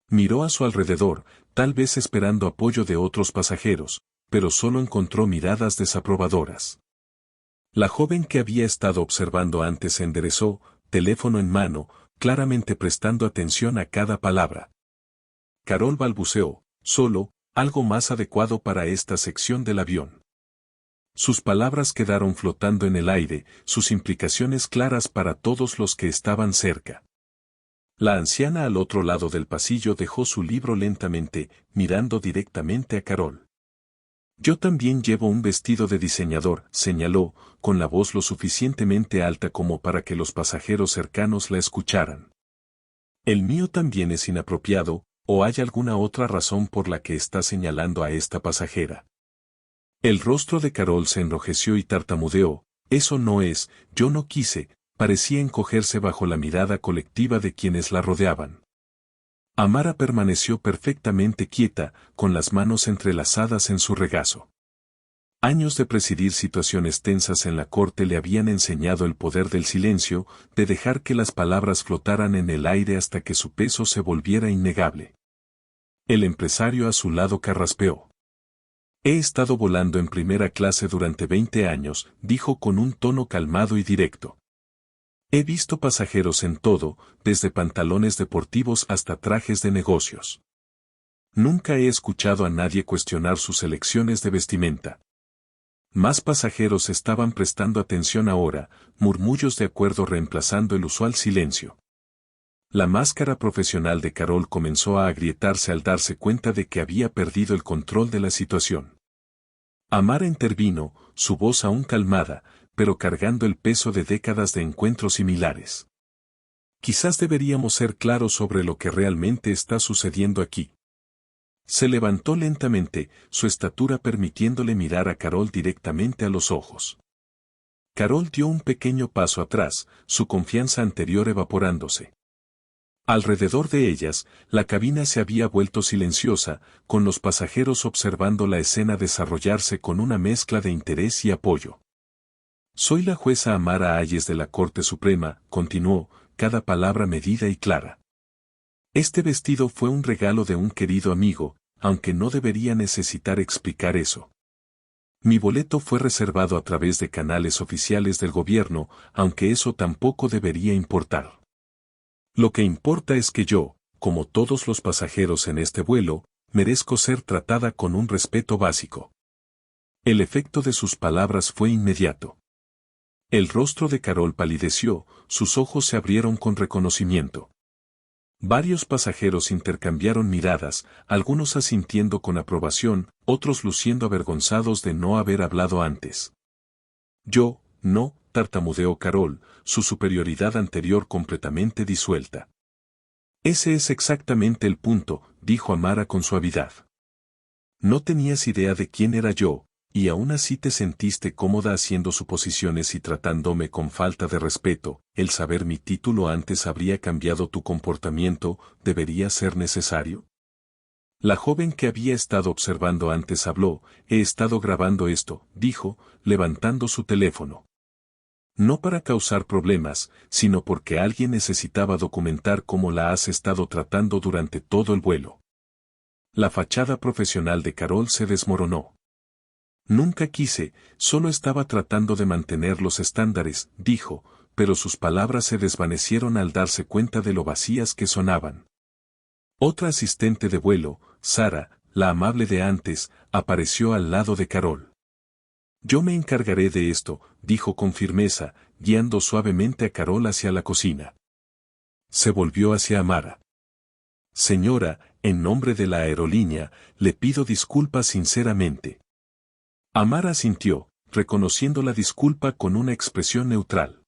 Miró a su alrededor, tal vez esperando apoyo de otros pasajeros, pero solo encontró miradas desaprobadoras. La joven que había estado observando antes se enderezó, teléfono en mano, claramente prestando atención a cada palabra. Carol balbuceó, solo, algo más adecuado para esta sección del avión. Sus palabras quedaron flotando en el aire, sus implicaciones claras para todos los que estaban cerca. La anciana al otro lado del pasillo dejó su libro lentamente, mirando directamente a Carol. Yo también llevo un vestido de diseñador, señaló, con la voz lo suficientemente alta como para que los pasajeros cercanos la escucharan. El mío también es inapropiado, ¿o hay alguna otra razón por la que está señalando a esta pasajera? El rostro de Carol se enrojeció y tartamudeó, eso no es, yo no quise, parecía encogerse bajo la mirada colectiva de quienes la rodeaban. Amara permaneció perfectamente quieta, con las manos entrelazadas en su regazo. Años de presidir situaciones tensas en la corte le habían enseñado el poder del silencio, de dejar que las palabras flotaran en el aire hasta que su peso se volviera innegable. El empresario a su lado carraspeó. He estado volando en primera clase durante 20 años, dijo con un tono calmado y directo. He visto pasajeros en todo, desde pantalones deportivos hasta trajes de negocios. Nunca he escuchado a nadie cuestionar sus elecciones de vestimenta. Más pasajeros estaban prestando atención ahora, murmullos de acuerdo reemplazando el usual silencio. La máscara profesional de Carol comenzó a agrietarse al darse cuenta de que había perdido el control de la situación. Amara intervino, su voz aún calmada, pero cargando el peso de décadas de encuentros similares. Quizás deberíamos ser claros sobre lo que realmente está sucediendo aquí. Se levantó lentamente, su estatura permitiéndole mirar a Carol directamente a los ojos. Carol dio un pequeño paso atrás, su confianza anterior evaporándose. Alrededor de ellas, la cabina se había vuelto silenciosa, con los pasajeros observando la escena desarrollarse con una mezcla de interés y apoyo. Soy la jueza Amara Hayes de la Corte Suprema, continuó, cada palabra medida y clara. Este vestido fue un regalo de un querido amigo, aunque no debería necesitar explicar eso. Mi boleto fue reservado a través de canales oficiales del gobierno, aunque eso tampoco debería importar. Lo que importa es que yo, como todos los pasajeros en este vuelo, merezco ser tratada con un respeto básico. El efecto de sus palabras fue inmediato. El rostro de Carol palideció, sus ojos se abrieron con reconocimiento. Varios pasajeros intercambiaron miradas, algunos asintiendo con aprobación, otros luciendo avergonzados de no haber hablado antes. Yo, no, tartamudeó Carol, su superioridad anterior completamente disuelta. Ese es exactamente el punto, dijo Amara con suavidad. No tenías idea de quién era yo, y aún así te sentiste cómoda haciendo suposiciones y tratándome con falta de respeto. El saber mi título antes habría cambiado tu comportamiento, ¿debería ser necesario? La joven que había estado observando antes habló, he estado grabando esto, dijo, levantando su teléfono. No para causar problemas, sino porque alguien necesitaba documentar cómo la has estado tratando durante todo el vuelo. La fachada profesional de Carol se desmoronó. Nunca quise, solo estaba tratando de mantener los estándares, dijo, pero sus palabras se desvanecieron al darse cuenta de lo vacías que sonaban. Otra asistente de vuelo, Sara, la amable de antes, apareció al lado de Carol. Yo me encargaré de esto, dijo con firmeza, guiando suavemente a Carol hacia la cocina. Se volvió hacia Amara. Señora, en nombre de la aerolínea, le pido disculpas sinceramente. Amara asintió, reconociendo la disculpa con una expresión neutral.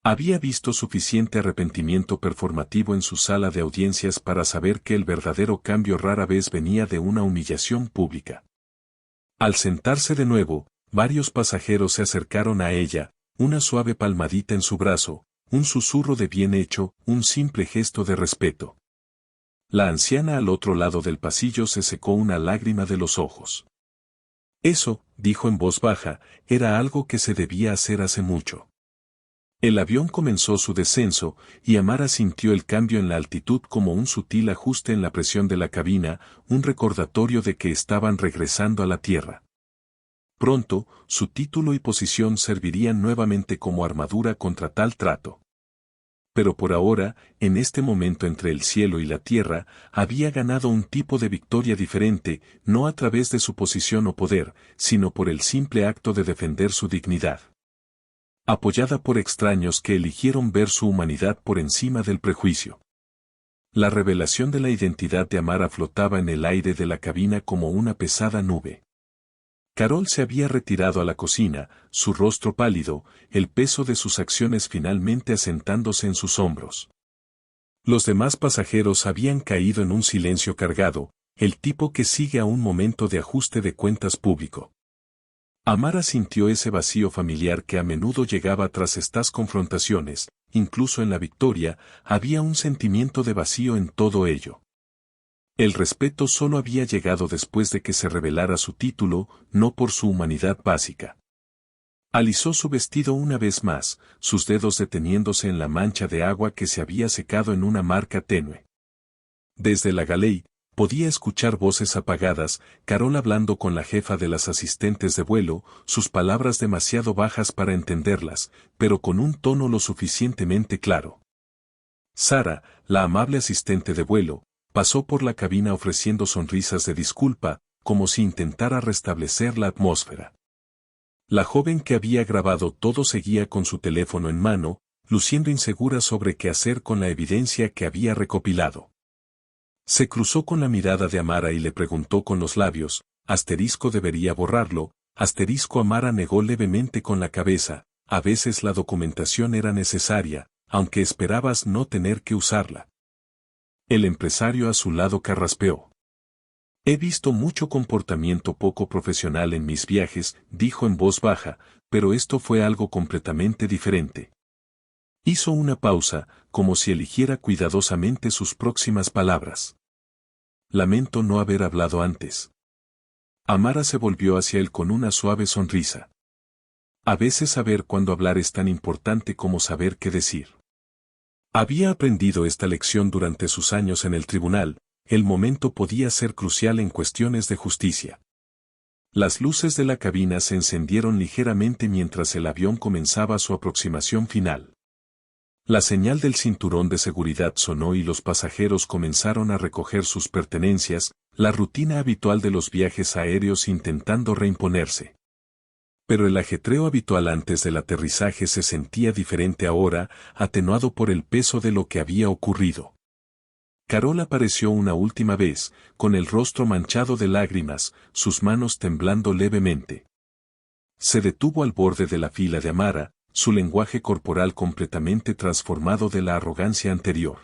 Había visto suficiente arrepentimiento performativo en su sala de audiencias para saber que el verdadero cambio rara vez venía de una humillación pública. Al sentarse de nuevo, varios pasajeros se acercaron a ella, una suave palmadita en su brazo, un susurro de bien hecho, un simple gesto de respeto. La anciana al otro lado del pasillo se secó una lágrima de los ojos. Eso, dijo en voz baja, era algo que se debía hacer hace mucho. El avión comenzó su descenso, y Amara sintió el cambio en la altitud como un sutil ajuste en la presión de la cabina, un recordatorio de que estaban regresando a la tierra. Pronto, su título y posición servirían nuevamente como armadura contra tal trato. Pero por ahora, en este momento entre el cielo y la tierra, había ganado un tipo de victoria diferente, no a través de su posición o poder, sino por el simple acto de defender su dignidad. Apoyada por extraños que eligieron ver su humanidad por encima del prejuicio. La revelación de la identidad de Amara flotaba en el aire de la cabina como una pesada nube. Carol se había retirado a la cocina, su rostro pálido, el peso de sus acciones finalmente asentándose en sus hombros. Los demás pasajeros habían caído en un silencio cargado, el tipo que sigue a un momento de ajuste de cuentas público. Amara sintió ese vacío familiar que a menudo llegaba tras estas confrontaciones, incluso en la victoria, había un sentimiento de vacío en todo ello. El respeto solo había llegado después de que se revelara su título, no por su humanidad básica. Alisó su vestido una vez más, sus dedos deteniéndose en la mancha de agua que se había secado en una marca tenue. Desde la galey, podía escuchar voces apagadas, Carol hablando con la jefa de las asistentes de vuelo, sus palabras demasiado bajas para entenderlas, pero con un tono lo suficientemente claro. Sara, la amable asistente de vuelo, pasó por la cabina ofreciendo sonrisas de disculpa, como si intentara restablecer la atmósfera. La joven que había grabado todo seguía con su teléfono en mano, luciendo insegura sobre qué hacer con la evidencia que había recopilado. Se cruzó con la mirada de Amara y le preguntó con los labios, ¿debería borrarlo? Amara negó levemente con la cabeza, a veces la documentación era necesaria, aunque esperabas no tener que usarla. El empresario a su lado carraspeó. He visto mucho comportamiento poco profesional en mis viajes, dijo en voz baja, pero esto fue algo completamente diferente. Hizo una pausa, como si eligiera cuidadosamente sus próximas palabras. Lamento no haber hablado antes. Amara se volvió hacia él con una suave sonrisa. A veces saber cuándo hablar es tan importante como saber qué decir. Había aprendido esta lección durante sus años en el tribunal. El momento podía ser crucial en cuestiones de justicia. Las luces de la cabina se encendieron ligeramente mientras el avión comenzaba su aproximación final. La señal del cinturón de seguridad sonó y los pasajeros comenzaron a recoger sus pertenencias, la rutina habitual de los viajes aéreos intentando reimponerse. Pero el ajetreo habitual antes del aterrizaje se sentía diferente ahora, atenuado por el peso de lo que había ocurrido. Carol apareció una última vez, con el rostro manchado de lágrimas, sus manos temblando levemente. Se detuvo al borde de la fila de Amara, su lenguaje corporal completamente transformado de la arrogancia anterior.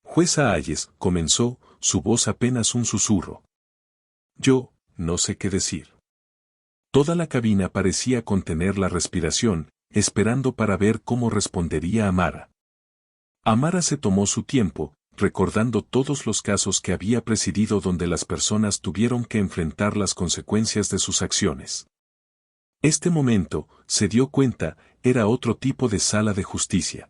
Jueza Hayes, comenzó, su voz apenas un susurro. Yo, no sé qué decir. Toda la cabina parecía contener la respiración, esperando para ver cómo respondería Amara. Amara se tomó su tiempo, recordando todos los casos que había presidido donde las personas tuvieron que enfrentar las consecuencias de sus acciones. Este momento, se dio cuenta, era otro tipo de sala de justicia.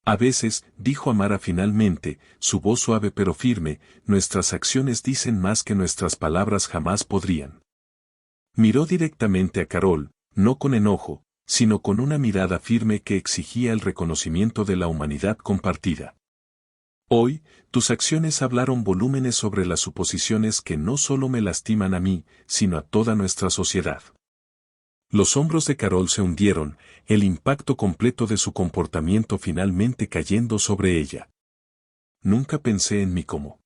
A veces, dijo Amara finalmente, su voz suave pero firme, nuestras acciones dicen más que nuestras palabras jamás podrían. Miró directamente a Carol, no con enojo, sino con una mirada firme que exigía el reconocimiento de la humanidad compartida. Hoy, tus acciones hablaron volúmenes sobre las suposiciones que no solo me lastiman a mí, sino a toda nuestra sociedad. Los hombros de Carol se hundieron, el impacto completo de su comportamiento finalmente cayendo sobre ella. Nunca pensé en mí como.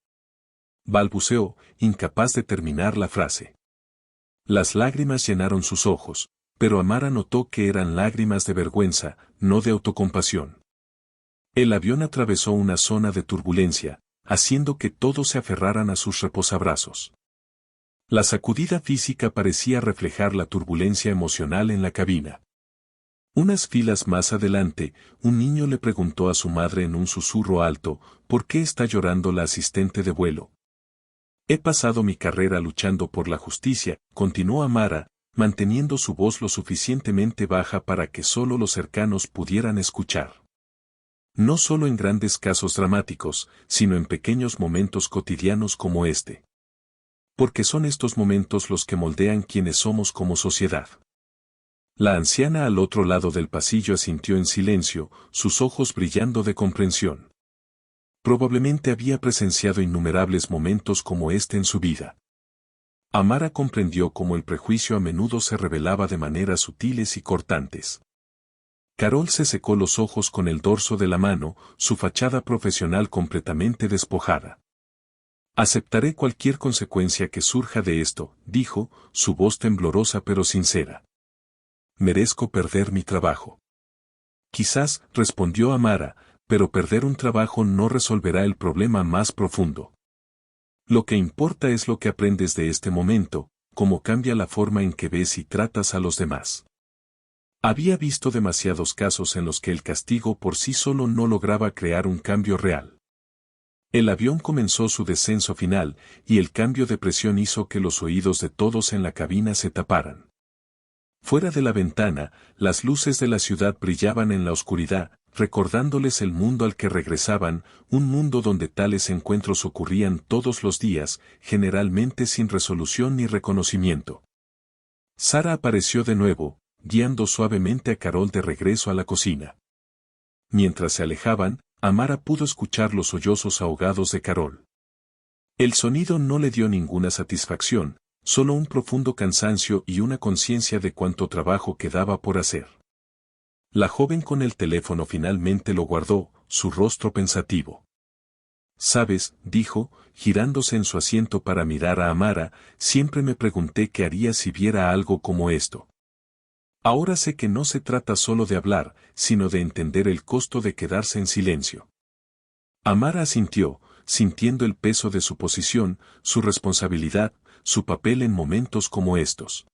Balbuceó, incapaz de terminar la frase. Las lágrimas llenaron sus ojos, pero Amara notó que eran lágrimas de vergüenza, no de autocompasión. El avión atravesó una zona de turbulencia, haciendo que todos se aferraran a sus reposabrazos. La sacudida física parecía reflejar la turbulencia emocional en la cabina. Unas filas más adelante, un niño le preguntó a su madre en un susurro alto, ¿por qué está llorando la asistente de vuelo? He pasado mi carrera luchando por la justicia, continuó Amara, manteniendo su voz lo suficientemente baja para que solo los cercanos pudieran escuchar. No solo en grandes casos dramáticos, sino en pequeños momentos cotidianos como este. Porque son estos momentos los que moldean quienes somos como sociedad. La anciana al otro lado del pasillo asintió en silencio, sus ojos brillando de comprensión. Probablemente había presenciado innumerables momentos como este en su vida. Amara comprendió cómo el prejuicio a menudo se revelaba de maneras sutiles y cortantes. Carol se secó los ojos con el dorso de la mano, su fachada profesional completamente despojada. Aceptaré cualquier consecuencia que surja de esto, dijo, su voz temblorosa pero sincera. Merezco perder mi trabajo. Quizás, respondió Amara, pero perder un trabajo no resolverá el problema más profundo. Lo que importa es lo que aprendes de este momento, cómo cambia la forma en que ves y tratas a los demás. Había visto demasiados casos en los que el castigo por sí solo no lograba crear un cambio real. El avión comenzó su descenso final, y el cambio de presión hizo que los oídos de todos en la cabina se taparan. Fuera de la ventana, las luces de la ciudad brillaban en la oscuridad, recordándoles el mundo al que regresaban, un mundo donde tales encuentros ocurrían todos los días, generalmente sin resolución ni reconocimiento. Sara apareció de nuevo, guiando suavemente a Carol de regreso a la cocina. Mientras se alejaban, Amara pudo escuchar los sollozos ahogados de Carol. El sonido no le dio ninguna satisfacción, solo un profundo cansancio y una conciencia de cuánto trabajo quedaba por hacer. La joven con el teléfono finalmente lo guardó, su rostro pensativo. Sabes, dijo, girándose en su asiento para mirar a Amara, siempre me pregunté qué haría si viera algo como esto. Ahora sé que no se trata solo de hablar, sino de entender el costo de quedarse en silencio. Amara asintió, sintiendo el peso de su posición, su responsabilidad, su papel en momentos como estos.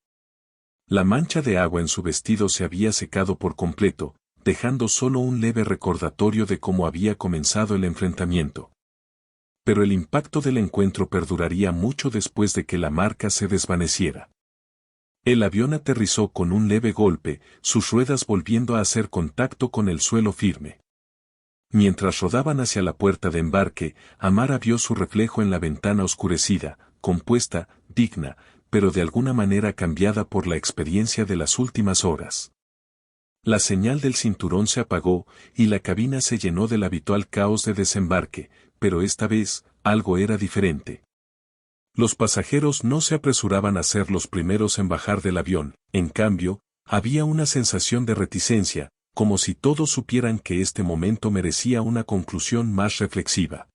La mancha de agua en su vestido se había secado por completo, dejando solo un leve recordatorio de cómo había comenzado el enfrentamiento. Pero el impacto del encuentro perduraría mucho después de que la marca se desvaneciera. El avión aterrizó con un leve golpe, sus ruedas volviendo a hacer contacto con el suelo firme. Mientras rodaban hacia la puerta de embarque, Amara vio su reflejo en la ventana oscurecida, compuesta, digna, pero de alguna manera cambiada por la experiencia de las últimas horas. La señal del cinturón se apagó, y la cabina se llenó del habitual caos de desembarque, pero esta vez, algo era diferente. Los pasajeros no se apresuraban a ser los primeros en bajar del avión, en cambio, había una sensación de reticencia, como si todos supieran que este momento merecía una conclusión más reflexiva.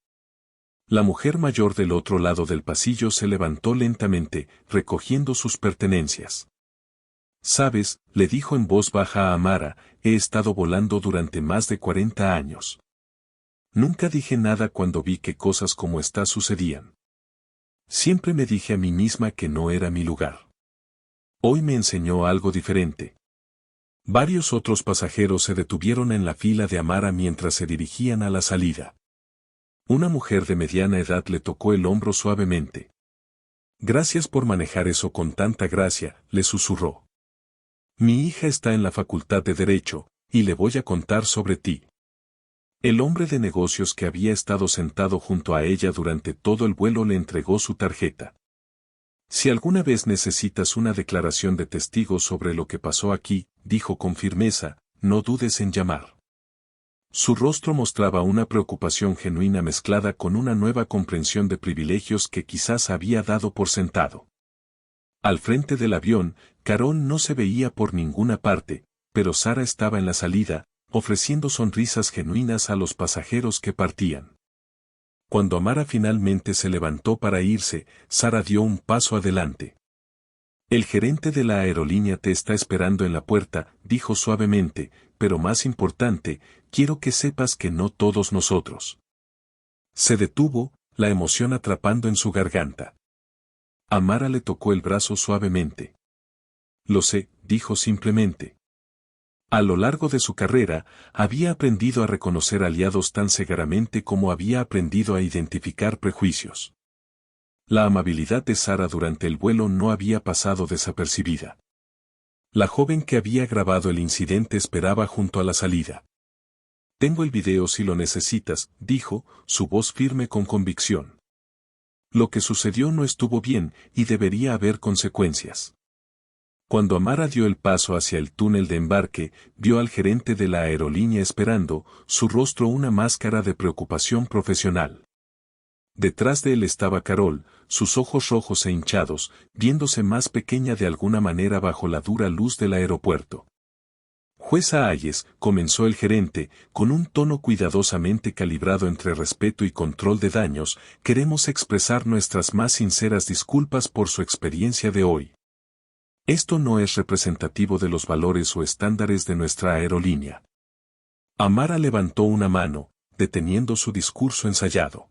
La mujer mayor del otro lado del pasillo se levantó lentamente, recogiendo sus pertenencias. «Sabes», le dijo en voz baja a Amara, «he estado volando durante más de 40 años. Nunca dije nada cuando vi que cosas como esta sucedían. Siempre me dije a mí misma que no era mi lugar. Hoy me enseñó algo diferente». Varios otros pasajeros se detuvieron en la fila de Amara mientras se dirigían a la salida. Una mujer de mediana edad le tocó el hombro suavemente. «Gracias por manejar eso con tanta gracia», le susurró. «Mi hija está en la Facultad de Derecho, y le voy a contar sobre ti». El hombre de negocios que había estado sentado junto a ella durante todo el vuelo le entregó su tarjeta. «Si alguna vez necesitas una declaración de testigos sobre lo que pasó aquí», dijo con firmeza, «no dudes en llamar». Su rostro mostraba una preocupación genuina mezclada con una nueva comprensión de privilegios que quizás había dado por sentado. Al frente del avión, Carol no se veía por ninguna parte, pero Sara estaba en la salida, ofreciendo sonrisas genuinas a los pasajeros que partían. Cuando Amara finalmente se levantó para irse, Sara dio un paso adelante. «El gerente de la aerolínea te está esperando en la puerta», dijo suavemente, «pero más importante, quiero que sepas que no todos nosotros». Se detuvo, la emoción atrapando en su garganta. Amara le tocó el brazo suavemente. «Lo sé», dijo simplemente. A lo largo de su carrera, había aprendido a reconocer aliados tan cegaramente como había aprendido a identificar prejuicios. La amabilidad de Sara durante el vuelo no había pasado desapercibida. La joven que había grabado el incidente esperaba junto a la salida. «Tengo el video si lo necesitas», dijo, su voz firme con convicción. Lo que sucedió no estuvo bien, y debería haber consecuencias. Cuando Amara dio el paso hacia el túnel de embarque, vio al gerente de la aerolínea esperando, su rostro una máscara de preocupación profesional. Detrás de él estaba Carol, sus ojos rojos e hinchados, viéndose más pequeña de alguna manera bajo la dura luz del aeropuerto. «Jueza Hayes», comenzó el gerente, con un tono cuidadosamente calibrado entre respeto y control de daños, «queremos expresar nuestras más sinceras disculpas por su experiencia de hoy. Esto no es representativo de los valores o estándares de nuestra aerolínea». Amara levantó una mano, deteniendo su discurso ensayado.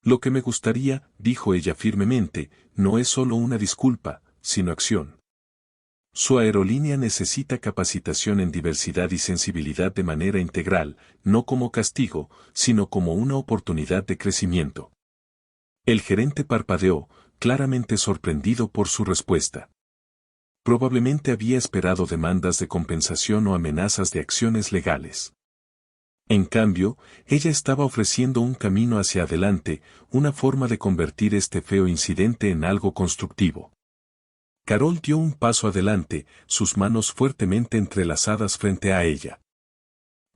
«Lo que me gustaría», dijo ella firmemente, «no es solo una disculpa, sino acción. Su aerolínea necesita capacitación en diversidad y sensibilidad de manera integral, no como castigo, sino como una oportunidad de crecimiento». El gerente parpadeó, claramente sorprendido por su respuesta. Probablemente había esperado demandas de compensación o amenazas de acciones legales. En cambio, ella estaba ofreciendo un camino hacia adelante, una forma de convertir este feo incidente en algo constructivo. Carol dio un paso adelante, sus manos fuertemente entrelazadas frente a ella.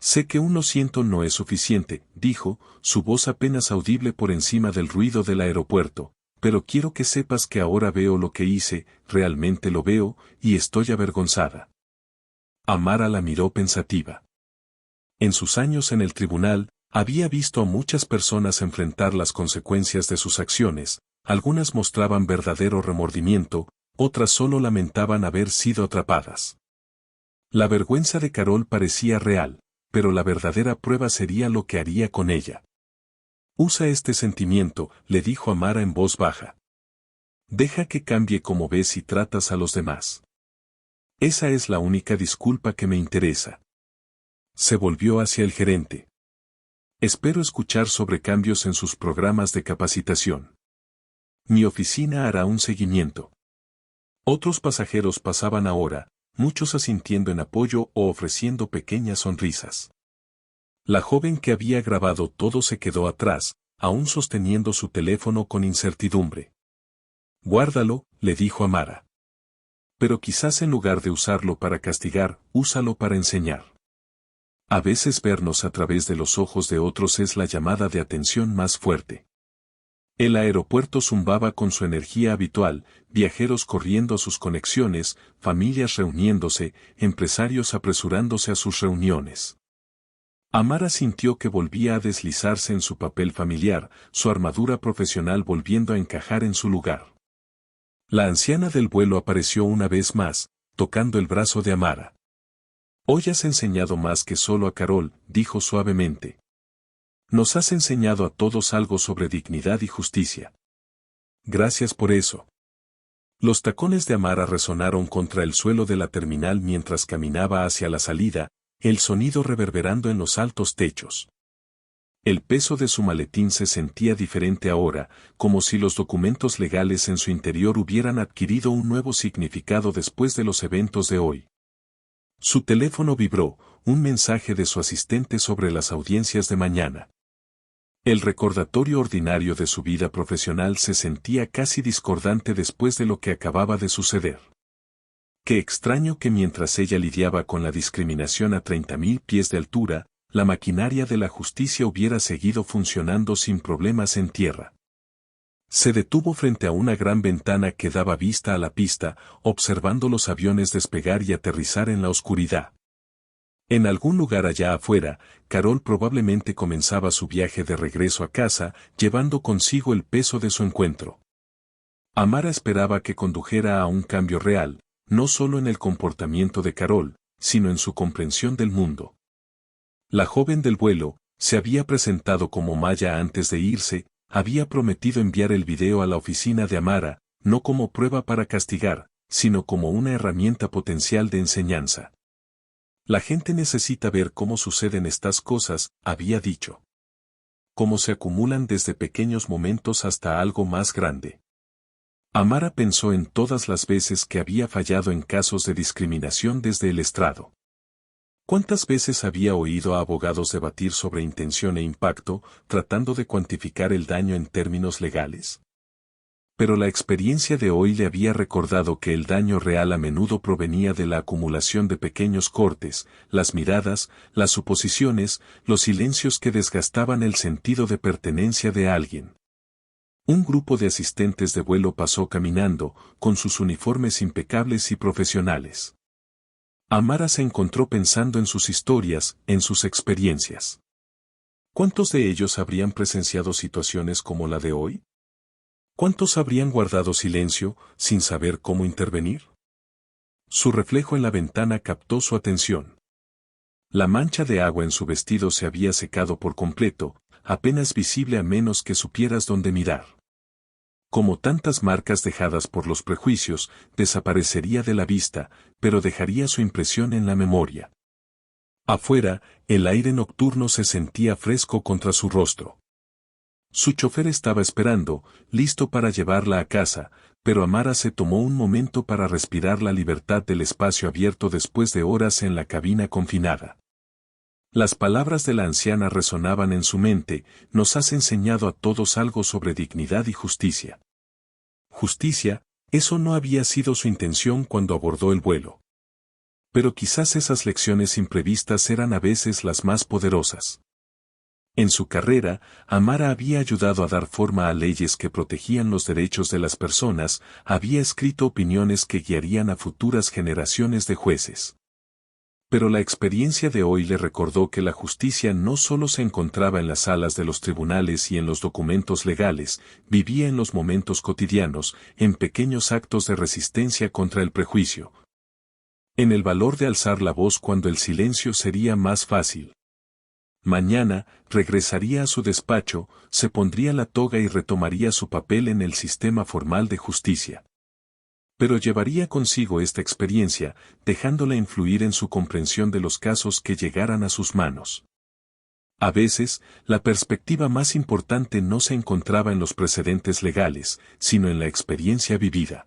«Sé que un lo siento no es suficiente», dijo, su voz apenas audible por encima del ruido del aeropuerto, «pero quiero que sepas que ahora veo lo que hice, realmente lo veo, y estoy avergonzada». Amara la miró pensativa. En sus años en el tribunal, había visto a muchas personas enfrentar las consecuencias de sus acciones, algunas mostraban verdadero remordimiento, otras solo lamentaban haber sido atrapadas. La vergüenza de Carol parecía real, pero la verdadera prueba sería lo que haría con ella. «Usa este sentimiento», le dijo Amara en voz baja. «Deja que cambie cómo ves y tratas a los demás. Esa es la única disculpa que me interesa. Se volvió hacia el gerente. Espero escuchar sobre cambios en sus programas de capacitación. Mi oficina hará un seguimiento. Otros pasajeros pasaban ahora, muchos asintiendo en apoyo o ofreciendo pequeñas sonrisas. La joven que había grabado todo se quedó atrás, aún sosteniendo su teléfono con incertidumbre. Guárdalo, le dijo Amara. Pero quizás en lugar de usarlo para castigar, úsalo para enseñar. A veces vernos a través de los ojos de otros es la llamada de atención más fuerte. El aeropuerto zumbaba con su energía habitual, viajeros corriendo a sus conexiones, familias reuniéndose, empresarios apresurándose a sus reuniones. Amara sintió que volvía a deslizarse en su papel familiar, su armadura profesional volviendo a encajar en su lugar. La anciana del vuelo apareció una vez más, tocando el brazo de Amara. Hoy has enseñado más que solo a Carol, dijo suavemente. Nos has enseñado a todos algo sobre dignidad y justicia. Gracias por eso. Los tacones de Amara resonaron contra el suelo de la terminal mientras caminaba hacia la salida, el sonido reverberando en los altos techos. El peso de su maletín se sentía diferente ahora, como si los documentos legales en su interior hubieran adquirido un nuevo significado después de los eventos de hoy. Su teléfono vibró, un mensaje de su asistente sobre las audiencias de mañana. El recordatorio ordinario de su vida profesional se sentía casi discordante después de lo que acababa de suceder. Qué extraño que mientras ella lidiaba con la discriminación a 30.000 pies de altura, la maquinaria de la justicia hubiera seguido funcionando sin problemas en tierra. Se detuvo frente a una gran ventana que daba vista a la pista, observando los aviones despegar y aterrizar en la oscuridad. En algún lugar allá afuera, Carol probablemente comenzaba su viaje de regreso a casa, llevando consigo el peso de su encuentro. Amara esperaba que condujera a un cambio real, no solo en el comportamiento de Carol, sino en su comprensión del mundo. La joven del vuelo, se había presentado como Maya antes de irse, había prometido enviar el video a la oficina de Amara, no como prueba para castigar, sino como una herramienta potencial de enseñanza. La gente necesita ver cómo suceden estas cosas, había dicho. Cómo se acumulan desde pequeños momentos hasta algo más grande. Amara pensó en todas las veces que había fallado en casos de discriminación desde el estrado. ¿Cuántas veces había oído a abogados debatir sobre intención e impacto, tratando de cuantificar el daño en términos legales? Pero la experiencia de hoy le había recordado que el daño real a menudo provenía de la acumulación de pequeños cortes, las miradas, las suposiciones, los silencios que desgastaban el sentido de pertenencia de alguien. Un grupo de asistentes de vuelo pasó caminando, con sus uniformes impecables y profesionales. Amara se encontró pensando en sus historias, en sus experiencias. ¿Cuántos de ellos habrían presenciado situaciones como la de hoy? ¿Cuántos habrían guardado silencio, sin saber cómo intervenir? Su reflejo en la ventana captó su atención. La mancha de agua en su vestido se había secado por completo, apenas visible a menos que supieras dónde mirar. Como tantas marcas dejadas por los prejuicios, desaparecería de la vista, pero dejaría su impresión en la memoria. Afuera, el aire nocturno se sentía fresco contra su rostro. Su chofer estaba esperando, listo para llevarla a casa, pero Amara se tomó un momento para respirar la libertad del espacio abierto después de horas en la cabina confinada. Las palabras de la anciana resonaban en su mente: nos has enseñado a todos algo sobre dignidad y justicia. Justicia, eso no había sido su intención cuando abordó el vuelo. Pero quizás esas lecciones imprevistas eran a veces las más poderosas. En su carrera, Amara había ayudado a dar forma a leyes que protegían los derechos de las personas, había escrito opiniones que guiarían a futuras generaciones de jueces. Pero la experiencia de hoy le recordó que la justicia no solo se encontraba en las salas de los tribunales y en los documentos legales, vivía en los momentos cotidianos, en pequeños actos de resistencia contra el prejuicio. En el valor de alzar la voz cuando el silencio sería más fácil. Mañana, regresaría a su despacho, se pondría la toga y retomaría su papel en el sistema formal de justicia. Pero llevaría consigo esta experiencia, dejándola influir en su comprensión de los casos que llegaran a sus manos. A veces, la perspectiva más importante no se encontraba en los precedentes legales, sino en la experiencia vivida.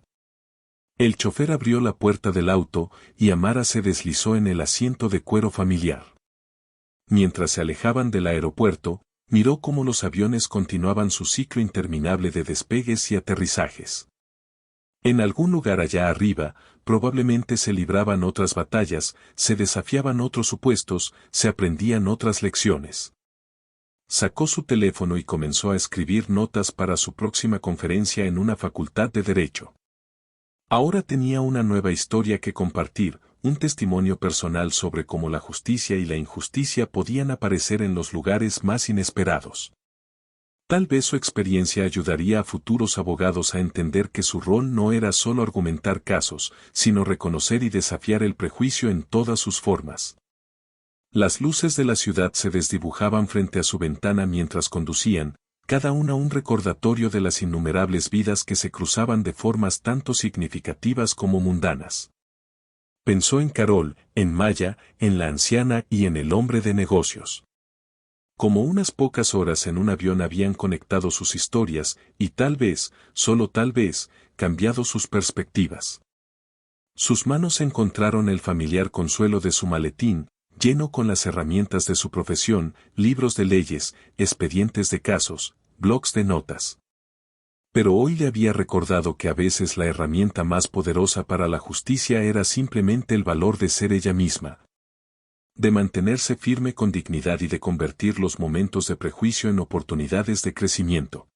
El chofer abrió la puerta del auto y Amara se deslizó en el asiento de cuero familiar. Mientras se alejaban del aeropuerto, miró cómo los aviones continuaban su ciclo interminable de despegues y aterrizajes. En algún lugar allá arriba, probablemente se libraban otras batallas, se desafiaban otros supuestos, se aprendían otras lecciones. Sacó su teléfono y comenzó a escribir notas para su próxima conferencia en una facultad de Derecho. Ahora tenía una nueva historia que compartir, un testimonio personal sobre cómo la justicia y la injusticia podían aparecer en los lugares más inesperados. Tal vez su experiencia ayudaría a futuros abogados a entender que su rol no era solo argumentar casos, sino reconocer y desafiar el prejuicio en todas sus formas. Las luces de la ciudad se desdibujaban frente a su ventana mientras conducían, cada una un recordatorio de las innumerables vidas que se cruzaban de formas tanto significativas como mundanas. Pensó en Carol, en Maya, en la anciana y en el hombre de negocios. Como unas pocas horas en un avión habían conectado sus historias, y tal vez, solo tal vez, cambiado sus perspectivas. Sus manos encontraron el familiar consuelo de su maletín, lleno con las herramientas de su profesión, libros de leyes, expedientes de casos, blocs de notas. Pero hoy le había recordado que a veces la herramienta más poderosa para la justicia era simplemente el valor de ser ella misma. De mantenerse firme con dignidad y de convertir los momentos de prejuicio en oportunidades de crecimiento.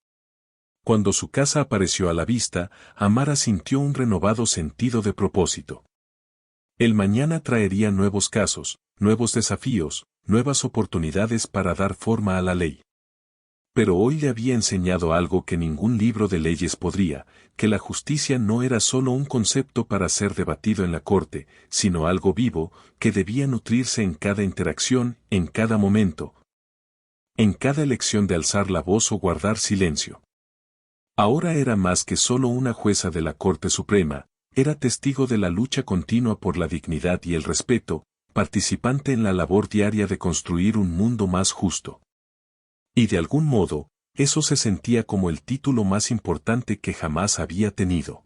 Cuando su casa apareció a la vista, Amara sintió un renovado sentido de propósito. El mañana traería nuevos casos, nuevos desafíos, nuevas oportunidades para dar forma a la ley. Pero hoy le había enseñado algo que ningún libro de leyes podría, que la justicia no era solo un concepto para ser debatido en la corte, sino algo vivo, que debía nutrirse en cada interacción, en cada momento, en cada elección de alzar la voz o guardar silencio. Ahora era más que solo una jueza de la Corte Suprema, era testigo de la lucha continua por la dignidad y el respeto, participante en la labor diaria de construir un mundo más justo. Y de algún modo, eso se sentía como el título más importante que jamás había tenido.